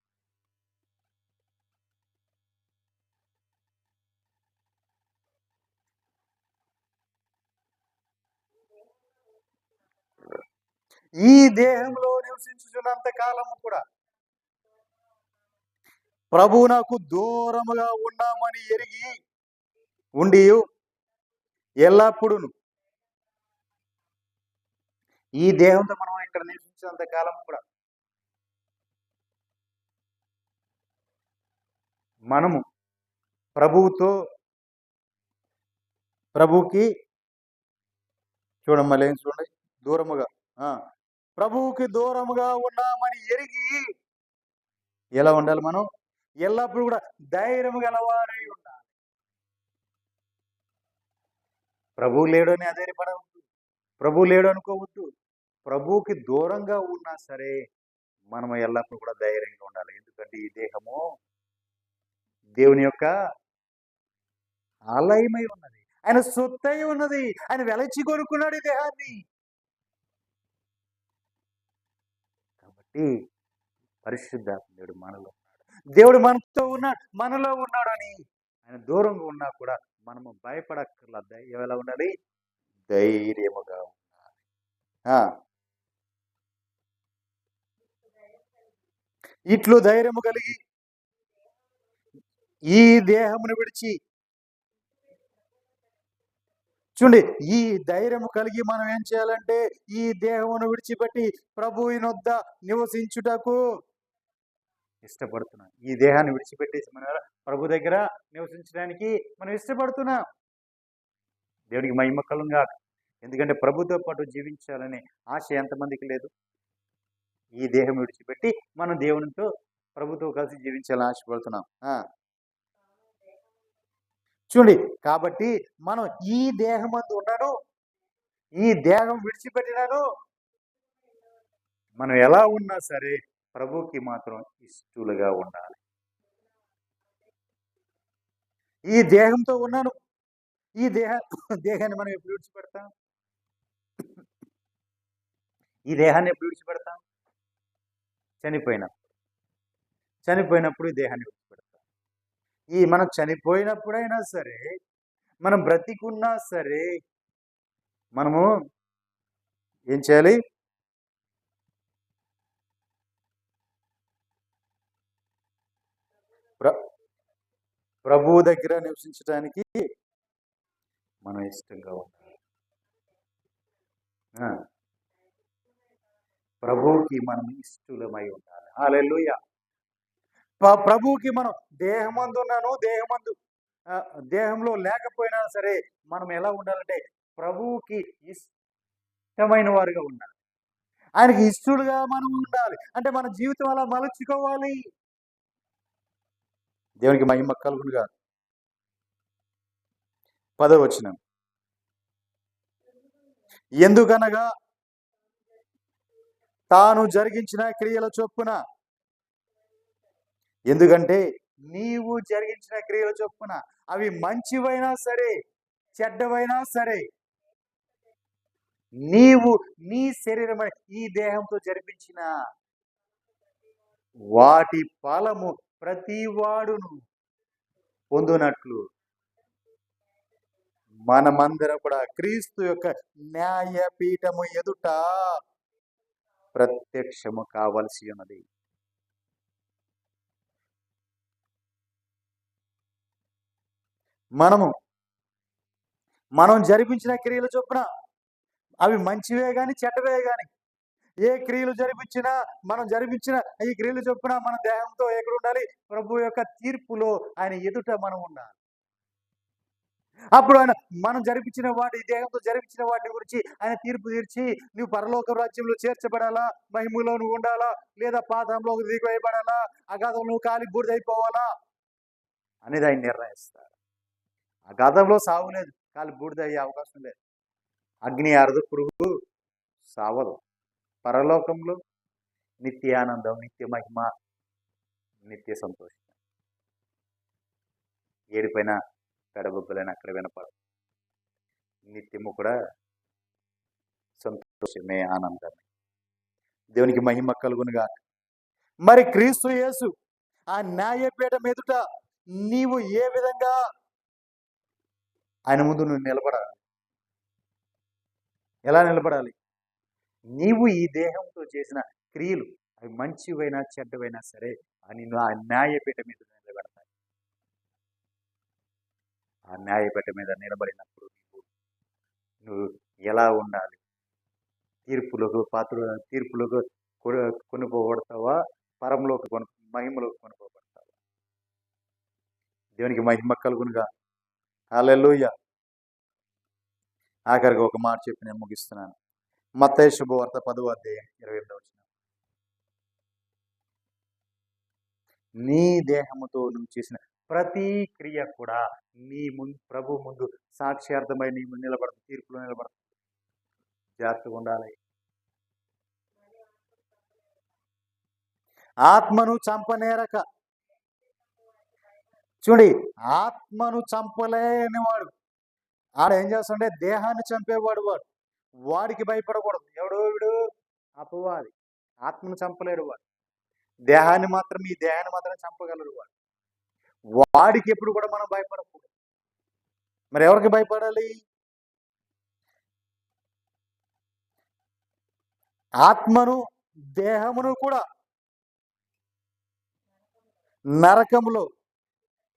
ఈ దేహంలో నివసించుచున్నంత కాలము కూడా ప్రభువు నాకు దూరముగా ఉన్నామని ఎరిగి ఉండి ఎల్లప్పుడూ ఈ దేహంతో మనం ఇక్కడ నివసించినంత కాలం కూడా మనము ప్రభువుకి చూడమ్మా, లేని చూడండి, దూరముగా ప్రభువుకి దూరముగా ఉన్నామని ఎరిగి ఎలా ఉండాలి? మనం ఎల్లప్పుడూ కూడా ధైర్యము గలవారై ఉండాలి. ప్రభువు లేడు అని అధైర్యపడవద్దు, ప్రభువు లేడు అనుకోవద్దు. ప్రభువుకి దూరంగా ఉన్నా సరే మనం ఎల్లప్పుడూ కూడా ధైర్యంగా ఉండాలి. ఎందుకంటే ఈ దేహము దేవుని యొక్క ఆలయమై ఉన్నది, ఆయన సొత్తై ఉన్నది, ఆయన వెలచి కొనుక్కున్నాడు ఈ దేహాన్ని. కాబట్టి పరిశుద్ధాత్ముడు మనలో ఉన్నాడు, దేవుడు మనతో ఉన్నాడు, మనలో ఉన్నాడు అని ఆయన దూరంగా ఉన్నా కూడా మనము భయపడక్కర్లా. ఎలా ఉండాలి? ధైర్యముగా ఉండాలి. ఇట్లు ధైర్యము కలిగి ఈ దేహమును విడిచి, చూడండి, ఈ ధైర్యము కలిగి మనం ఏం చేయాలంటే ఈ దేహమును విడిచిపెట్టి ప్రభువునొద్ద నివసించుటకు ఇష్టపడుతున్నాం. ఈ దేహాన్ని విడిచిపెట్టేసి మన ప్రభు దగ్గర నివసించడానికి మనం ఇష్టపడుతున్నాం. దేవుడికి మహిమ కలుగుగా. ఎందుకంటే ప్రభుతో పాటు జీవించాలనే ఆశ ఎంతమందికి లేదు? ఈ దేహం విడిచిపెట్టి మనం దేవునితో ప్రభుతో కలిసి జీవించాలని ఆశపడుతున్నాం. చూడండి, కాబట్టి మనం ఈ దేహం అందు ఉన్నాను, ఈ దేహం విడిచిపెట్టినాను, మనం ఎలా ఉన్నా సరే ప్రభుకి మాత్రం ఇష్టలుగా ఉండాలి. ఈ దేహంతో ఉన్నాను, ఈ దేహాన్ని మనం ఎప్పుడు విడిచిపెడతాం? ఈ దేహాన్ని ఎప్పుడు విడిచిపెడతాం? చనిపోయినప్పుడు ఈ దేహాన్ని విడిచిపెడతాం. మనం చనిపోయినప్పుడైనా సరే, మనం బ్రతికున్నా సరే, మనము ఏం చేయాలి? ప్రభువు దగ్గర నివసించడానికి మనం ఇష్టంగా ఉండాలి. ప్రభువుకి మనం ఇష్టలమై ఉండాలి. హల్లెలూయా. ప్రభువుకి మనం దేహమందు ఉన్నాను, దేహంలో లేకపోయినా సరే మనం ఎలా ఉండాలంటే ప్రభువుకి ఇష్టమైన వారుగా ఉండాలి. ఆయనకి ఇష్టలుగా మనం ఉండాలి. అంటే మన జీవితం అలా మలుచుకోవాలి. దేవునికి మహిమ కలుగునుగా. 10వ వచనం. ఎందుకనగా తాను జరిగించిన క్రియల చొప్పున, ఎందుకంటే నీవు జరిగించిన క్రియల చొప్పున, అవి మంచివైనా సరే చెడ్డవైనా సరే, నీవు నీ శరీరం ఈ దేహంతో జరిపించిన వాటి ఫలము ప్రతి వాడును పొందునట్లు మనమందరం కూడా క్రీస్తు యొక్క న్యాయపీఠము ఎదుట ప్రత్యక్షము కావలసి ఉన్నది. మనం జరిపించిన క్రియల చొప్పున, అవి మంచివే గాని చెడ్డవే గాని, ఏ క్రియలు జరిపించినా మనం జరిపించిన ఈ క్రియలు చొప్పున మన దేహంతో ఎక్కడ ఉండాలి? ప్రభు యొక్క తీర్పులో ఆయన ఎదుట మనం ఉండాలి. అప్పుడు ఆయన మనం జరిపించిన వాటి దేహంతో జరిపించిన వాటి గురించి ఆయన తీర్పు తీర్చి, నువ్వు పరలోక రాజ్యంలో చేర్చబడాలా, మహిమలో నువ్వు ఉండాలా, లేదా పాతంలో దిగివేయబడాలా, అగాధంలో నువ్వు కాలి బూడిదైపోవాలా అనేది ఆయన నిర్ణయిస్తారు. అగాధంలో సావు లేదు, కాలి బూడిద అయ్యే అవకాశం లేదు. అగ్ని అరదు, పురుగు సావదు. పరలోకంలో నిత్య ఆనందం, నిత్య మహిమ, నిత్య సంతోషం. ఏడిపైన పెడబొబ్బలైన అక్కడ వినపడదు. నిత్యము కూడా సంతోషమే, ఆనందమే. దేవునికి మహిమ కలుగునుగా. మరి క్రీస్తు యేసు ఆ న్యాయపీఠం ఎదుట నీవు ఏ విధంగా ఆయన ముందు నువ్వు నిలబడాలి? ఎలా నిలబడాలి? నీవు ఈ దేహంతో చేసిన క్రియలు అవి మంచివైనా చెడ్డవైనా సరే అని ఆ న్యాయపీఠం మీద నిలబడతాయి. ఆ న్యాయపీఠం మీద నిలబడినప్పుడు నువ్వు ఎలా ఉండాలి? తీర్పులకు కొనుకోబడతావా? పరంలోకి మహిమలోకి కొనుకోబడతావా? దేవునికి మహిమ కలుగునుగా. హల్లెలూయా. ఆఖరికి ఒక మాట చెప్పి నేను ముగిస్తున్నాను. మత్తయి శుభవార్త 10వ అధ్యాయం 28వ వచనం. నీ దేహముతో నువ్వు చేసిన ప్రతి క్రియ కూడా నీ ప్రభు ముందు సాక్ష్యార్థమై నీ నిలబడుతుంది, తీర్పులో నిలబడుతుంది. జాగ్రత్తగా ఉండాలి. ఆత్మను చంపనేరక. చూడండి, ఆత్మను చంపలేనివాడు ఆడ ఏం చేస్తుంటే దేహాన్ని చంపేవాడు వాడికి భయపడకూడదు. ఎవడో వీడు? అపవాది. ఆత్మను చంపలేడు వాడు, దేహాన్ని మాత్రం చంపగలరు వాడు. వాడికి ఎప్పుడు కూడా మనం భయపడకూడదు. మరి ఎవరికి భయపడాలి? ఆత్మను దేహమును కూడా నరకములో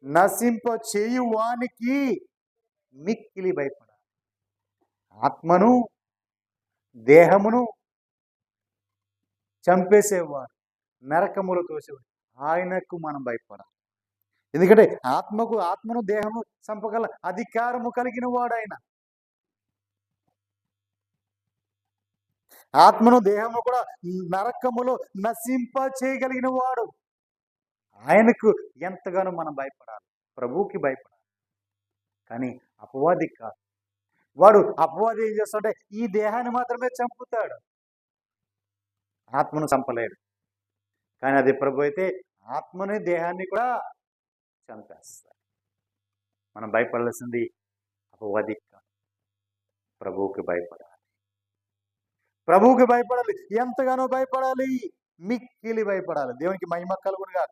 నశింప చేయువానికి మిక్కిలి భయపడాలి. ఆత్మను దేహమును చంపేసేవాడు, నరకములో తోసేవాడు, ఆయనకు మనం భయపడాలి. ఎందుకంటే ఆత్మను దేహము చంపగల అధికారము కలిగిన వాడు ఆయన. ఆత్మను దేహము కూడా నరకములో నశింప చేయగలిగిన వాడు. ఆయనకు ఎంతగానో మనం భయపడాలి, ప్రభువుకి భయపడాలి. కానీ అపవాది కాదు. అపవాది ఏం చేస్తాడంటే ఈ దేహాన్ని మాత్రమే చంపుతాడు, ఆత్మను చంపలేడు. కానీ అది ప్రభు అయితే ఆత్మని దేహాన్ని కూడా చంపేస్తాడు. మనం భయపడాల్సింది అపవాది కాదు, ప్రభువుకి భయపడాలి. ప్రభువుకి భయపడాలి. ఎంతగానో భయపడాలి, మిక్కిలి భయపడాలి. దేవునికి మహిమ కలుగునుగా.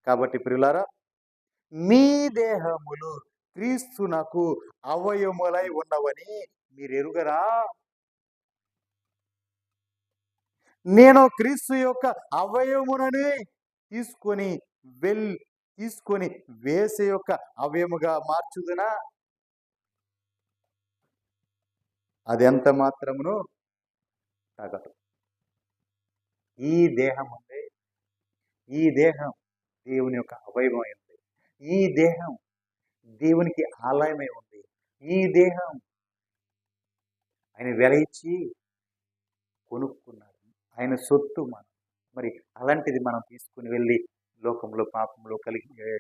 కాబట్టి ప్రియులారా, మీ దేహములు క్రీస్తునకు అవయములై ఉన్నవని మీరు ఎరుగరా? నేను క్రీస్తు యొక్క అవయమునని తీసుకొని వేసే యొక్క అవయముగా మార్చుదునా? అది ఎంత మాత్రమును తగదు. ఈ దేహం ఉంది, ఈ దేహం దేవుని యొక్క అవయవమై ఉంది. ఈ దేహం దేవునికి ఆలయమై ఉంది. ఈ దేహం ఆయన వెల ఇచ్చి కొనుక్కున్నాడు, ఆయన సొత్తు మనం. మరి అలాంటిది మనం తీసుకుని వెళ్ళి లోకంలో పాపంలో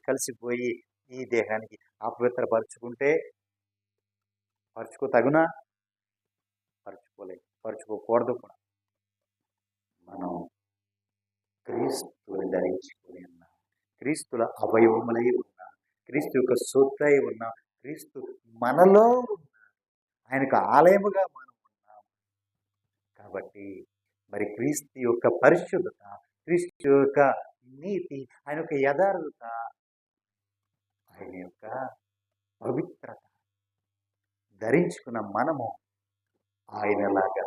కలిసిపోయి ఈ దేహానికి అపవిత్రపరుచుకుంటే తగునా? పరుచుకోకూడదు కూడా. మనం క్రీస్తుని ధరించుకుని ఉన్నాం, క్రీస్తుల అవయవములై ఉన్నాం, క్రీస్తు యొక్క సొత్తై ఉన్నాం, క్రీస్తు మనలో ఆయనకు ఆలయముగా మనం ఉన్నాం. కాబట్టి మరి క్రీస్తు యొక్క పరిశుద్ధత, క్రీస్తు యొక్క నీతి, ఆయన యొక్క యథార్థత, ఆయన యొక్క పవిత్రత ధరించుకున్న మనము ఆయనలాగా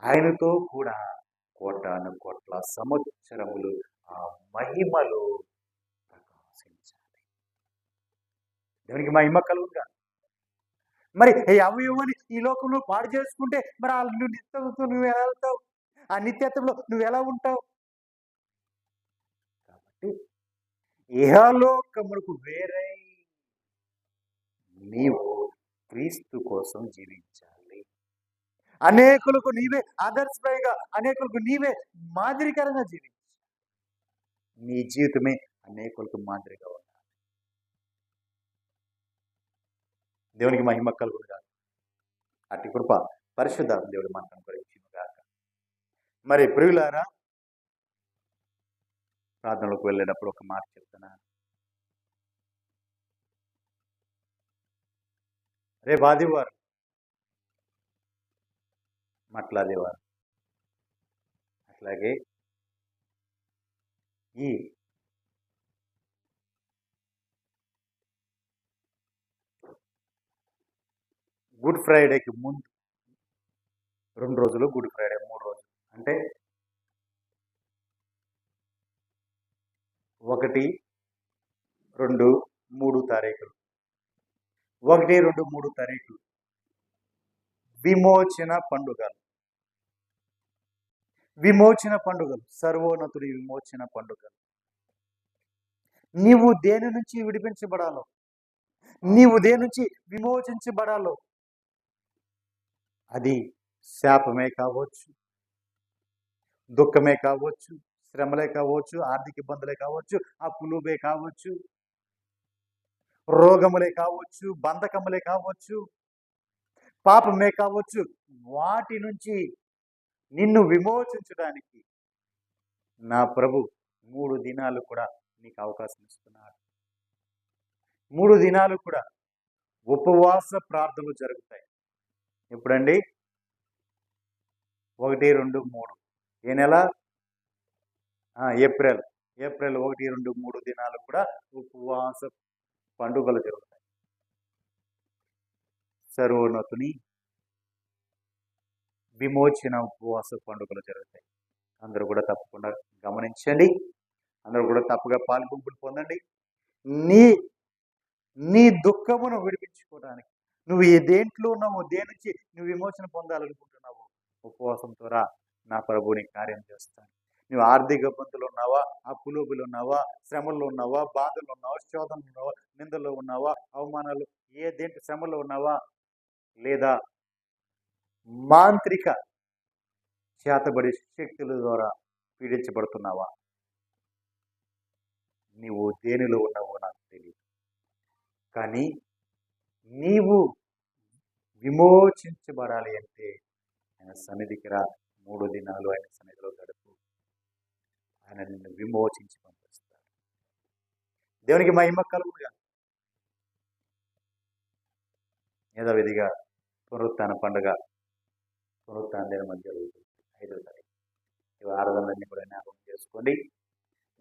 ఆయనతో కూడా కోటాను కోట్ల సంవత్సరములు ఆ మహిమలో ప్రకాశించాలి. దేవునికి మహిమ కలుగుగా. మరి అవయవని ఈ లోకంలో పాడు చేసుకుంటే మరి ఆ నిత్యత్వంతో నువ్వు ఎలా వెళ్తావు? ఆ నిత్యత్వంలో నువ్వు ఎలా ఉంటావు? కాబట్టి ఇహలోకములకు వేరే నీవు క్రీస్తు కోసం జీవించాలి. అనేకులకు నీవే ఆదర్శప్రాయంగా, అనేకులకు నీవే మాదిరికరంగా జీవించాలి. నీ జీవితమే అనేకులకు మాదిరిగా ఉండాలి. దేవునికి మహిమ కలుగుగా. అట్టి కృప పరిశుద్ధ దేవుడు మనకు అనుగ్రహించుగాక. మరి ప్రియులారా, ప్రార్థనలకు వెళ్ళేటప్పుడు ఒక మాట చెప్తున్నాను. రేపు ఆదివారం మాట్లాడేవారు. అట్లాగే ఈ గుడ్ ఫ్రైడేకి ముందు 2 రోజులు, గుడ్ ఫ్రైడే 3 రోజులు, అంటే 1, 2, 3 తారీఖులు, 1, 2, 3 తారీఖులు విమోచన పండుగలు. సర్వోన్నతుడి విమోచన పండుగలు. నీవు దేని నుంచి విడిపించబడాలో, నీవు దేని నుంచి విమోచించబడాలో, అది శాపమే కావచ్చు, దుఃఖమే కావచ్చు, శ్రమలే కావచ్చు, ఆర్థిక ఇబ్బందులే కావచ్చు, అప్పులుబే కావచ్చు, రోగములే కావచ్చు, బంధకములే కావచ్చు, పాపమే కావచ్చు, వాటి నుంచి నిన్ను విమోచించడానికి నా ప్రభు 3 దినాలు కూడా నీకు అవకాశం ఇస్తున్నాడు. 3 దినాలు కూడా ఉపవాస ప్రార్థనలు జరుగుతాయి. ఎప్పుడండి? 1, 2, 3. ఏ నెల? ఏప్రిల్ 1, 2, 3 దినాలు కూడా ఉపవాస పండుగలు జరుగుతాయి. సర్వోన్నతుని విమోచన ఉపవాస పండుగలు జరుగుతాయి. అందరూ కూడా తప్పకుండా గమనించండి. అందరూ కూడా తప్పుగా పాల్గొంపులు పొందండి. నీ దుఃఖమును విడిపించుకోవడానికి నువ్వు ఏ దేంట్లో ఉన్నావో, దేని నుంచి నువ్వు విమోచన పొందాలనుకుంటున్నావో, ఉపవాసంతో రా, నా ప్రభుని కార్యం చేస్తాను. నువ్వు ఆర్థిక ఇబ్బందులు ఉన్నావా, అప్పులోబులు ఉన్నావా, శ్రమల్లో ఉన్నావా, బాధలు ఉన్నావా, శోధనలు ఉన్నావా, నిందల్లో ఉన్నావా, అవమానాలు, దేంటి శ్రమలో ఉన్నావా, లేదా మాంత్రిక చేతబడి శక్తుల ద్వారా పీడించబడుతున్నావా, నీవు దేనిలో ఉన్నావో నాకు తెలియదు. కానీ నీవు విమోచించబడాలి అంటే ఆయన సన్నిధికి రా. 3 దినాలు ఆయన సన్నిధిలో గడుపు. ఆయన నిన్ను విమోచించి పంపిస్తాడు. దేవునికి మహిమ కలుగుగా. యథావిధిగా పునరుత్థాన పండుగ పునరుత్థాన దినం మధ్య జరుగుతుంది 5వ తారీఖు. ఇవి ఆరాధనలన్నీ కూడా జ్ఞాపకం చేసుకోండి.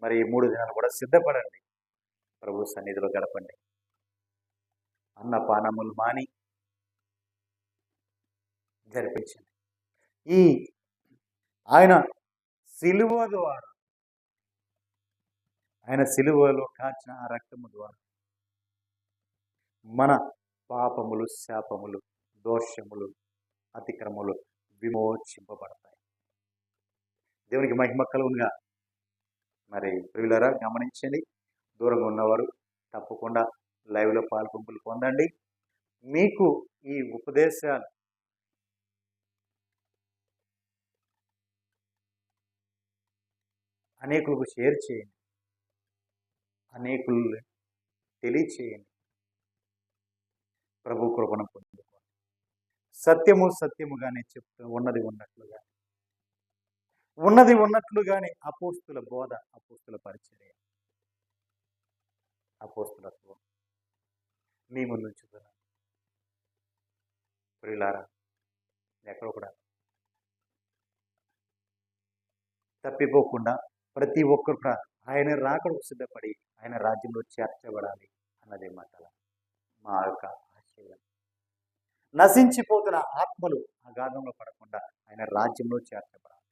మరి 3 దినాలు కూడా సిద్ధపడండి. ప్రభు సన్నిధిలో గడపండి. అన్నపానములు మాని జరిపించండి. ఆయన సిలువ ద్వారా, ఆయన సిలువలో కాచిన ఆ రక్తము ద్వారా మన పాపములు, శాపములు, దోషములు, అతిక్రమములు విమోచింపబడతాయి. దేవునికి మహిమ కలుగునుగా. మరి ప్రియులారా, గమనించండి. దూరంగా ఉన్నవారు తప్పకుండా లైవ్లో పాల్గొంపులు పొందండి. మీకు ఈ ఉపదేశాలు అనేకులకు షేర్ చేయండి. అనేకులు తెలియచేయండి. ప్రభు కృపను పొందుకోండి. సత్యము సత్యముగానే చెప్తూ ఉన్నది ఉన్నట్లుగానే అపోస్తుల బోధ, అపోస్తుల పరిచర్య, అపోస్తులత్వం మీ ముందు ఉంచుతున్నాను. ప్రియులారా, ఎక్కడ కూడా తప్పిపోకుండా ప్రతి ఒక్కరు కూడా ఆయన రాకడకు సిద్ధపడి ఆయన రాజ్యంలో చేర్చబడాలి అన్నదే మా యొక్క ఆశయం. నశించిపోతున్న ఆత్మలు అగాధంలో పడకుండా ఆయన రాజ్యంలో చేర్చబడాలి.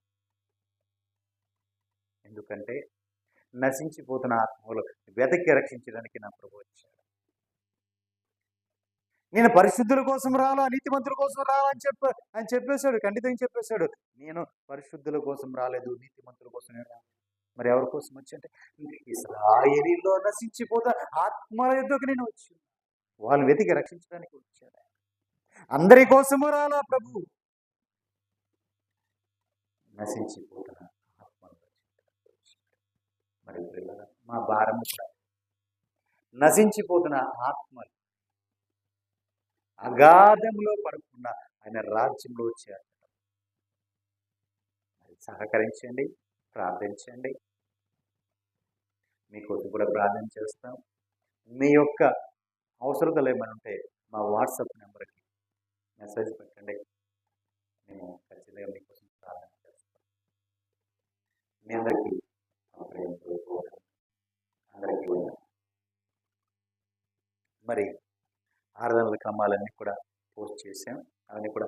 ఎందుకంటే నశించిపోతున్న ఆత్మలు వెతకి రక్షించడానికి నా ప్రభు వచ్చాడు. నేను పరిశుద్ధుల కోసం రాలా, నీతిమంతుల కోసం రాలా అని చెప్పేశాడు, ఖండితంగా చెప్పేశాడు. నేను పరిశుద్ధుల కోసం రాలేదు, నీతిమంతుల కోసం రాలేదు. మరి ఎవరి కోసం వచ్చి అంటే ఇశ్రాయేలీలో నశించిపోతా ఆత్మల యుద్ధకు నేను వచ్చి వాళ్ళు వెతికి రక్షించడానికి వచ్చాడు. అందరి కోసము రాలా ప్రభు, నశించిపోతున్న ఆత్మలు. మరి మా భారము కూడా నశించిపోతున్న ఆత్మలు అగాధంలో పడకుండా ఆయన రాజ్యంలో చేరడం. సహకరించండి, ప్రార్థించండి. మీకోసం కూడా ప్రార్థన చేస్తాం. మీ యొక్క అవసరతలు ఏమైనా ఉంటే మా వాట్సాప్ నెంబర్కి మెసేజ్ పెట్టండి. మేము ఖచ్చితంగా మీకోసం ప్రార్థన చేస్తాం. మీ అందరికీ మరి ఆరాధనల క్రమాలన్నీ కూడా పోస్ట్ చేసాం. అవన్నీ కూడా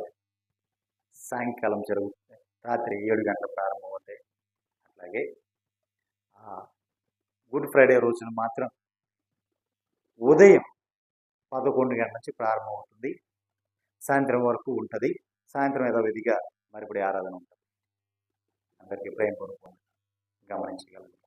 సాయంకాలం జరుగుతాయి, రాత్రి 7 గంటల ప్రారంభం అవుతాయి. అట్లాగే గుడ్ ఫ్రైడే రోజున మాత్రం ఉదయం 11 గంటల నుంచి ప్రారంభం అవుతుంది, సాయంత్రం వరకు ఉంటుంది. సాయంత్రం యథావిధిగా మరిపడి ఆరాధన ఉంటుంది. అందరికీ ప్రేమపూర్వకంగా గమనించగలరు.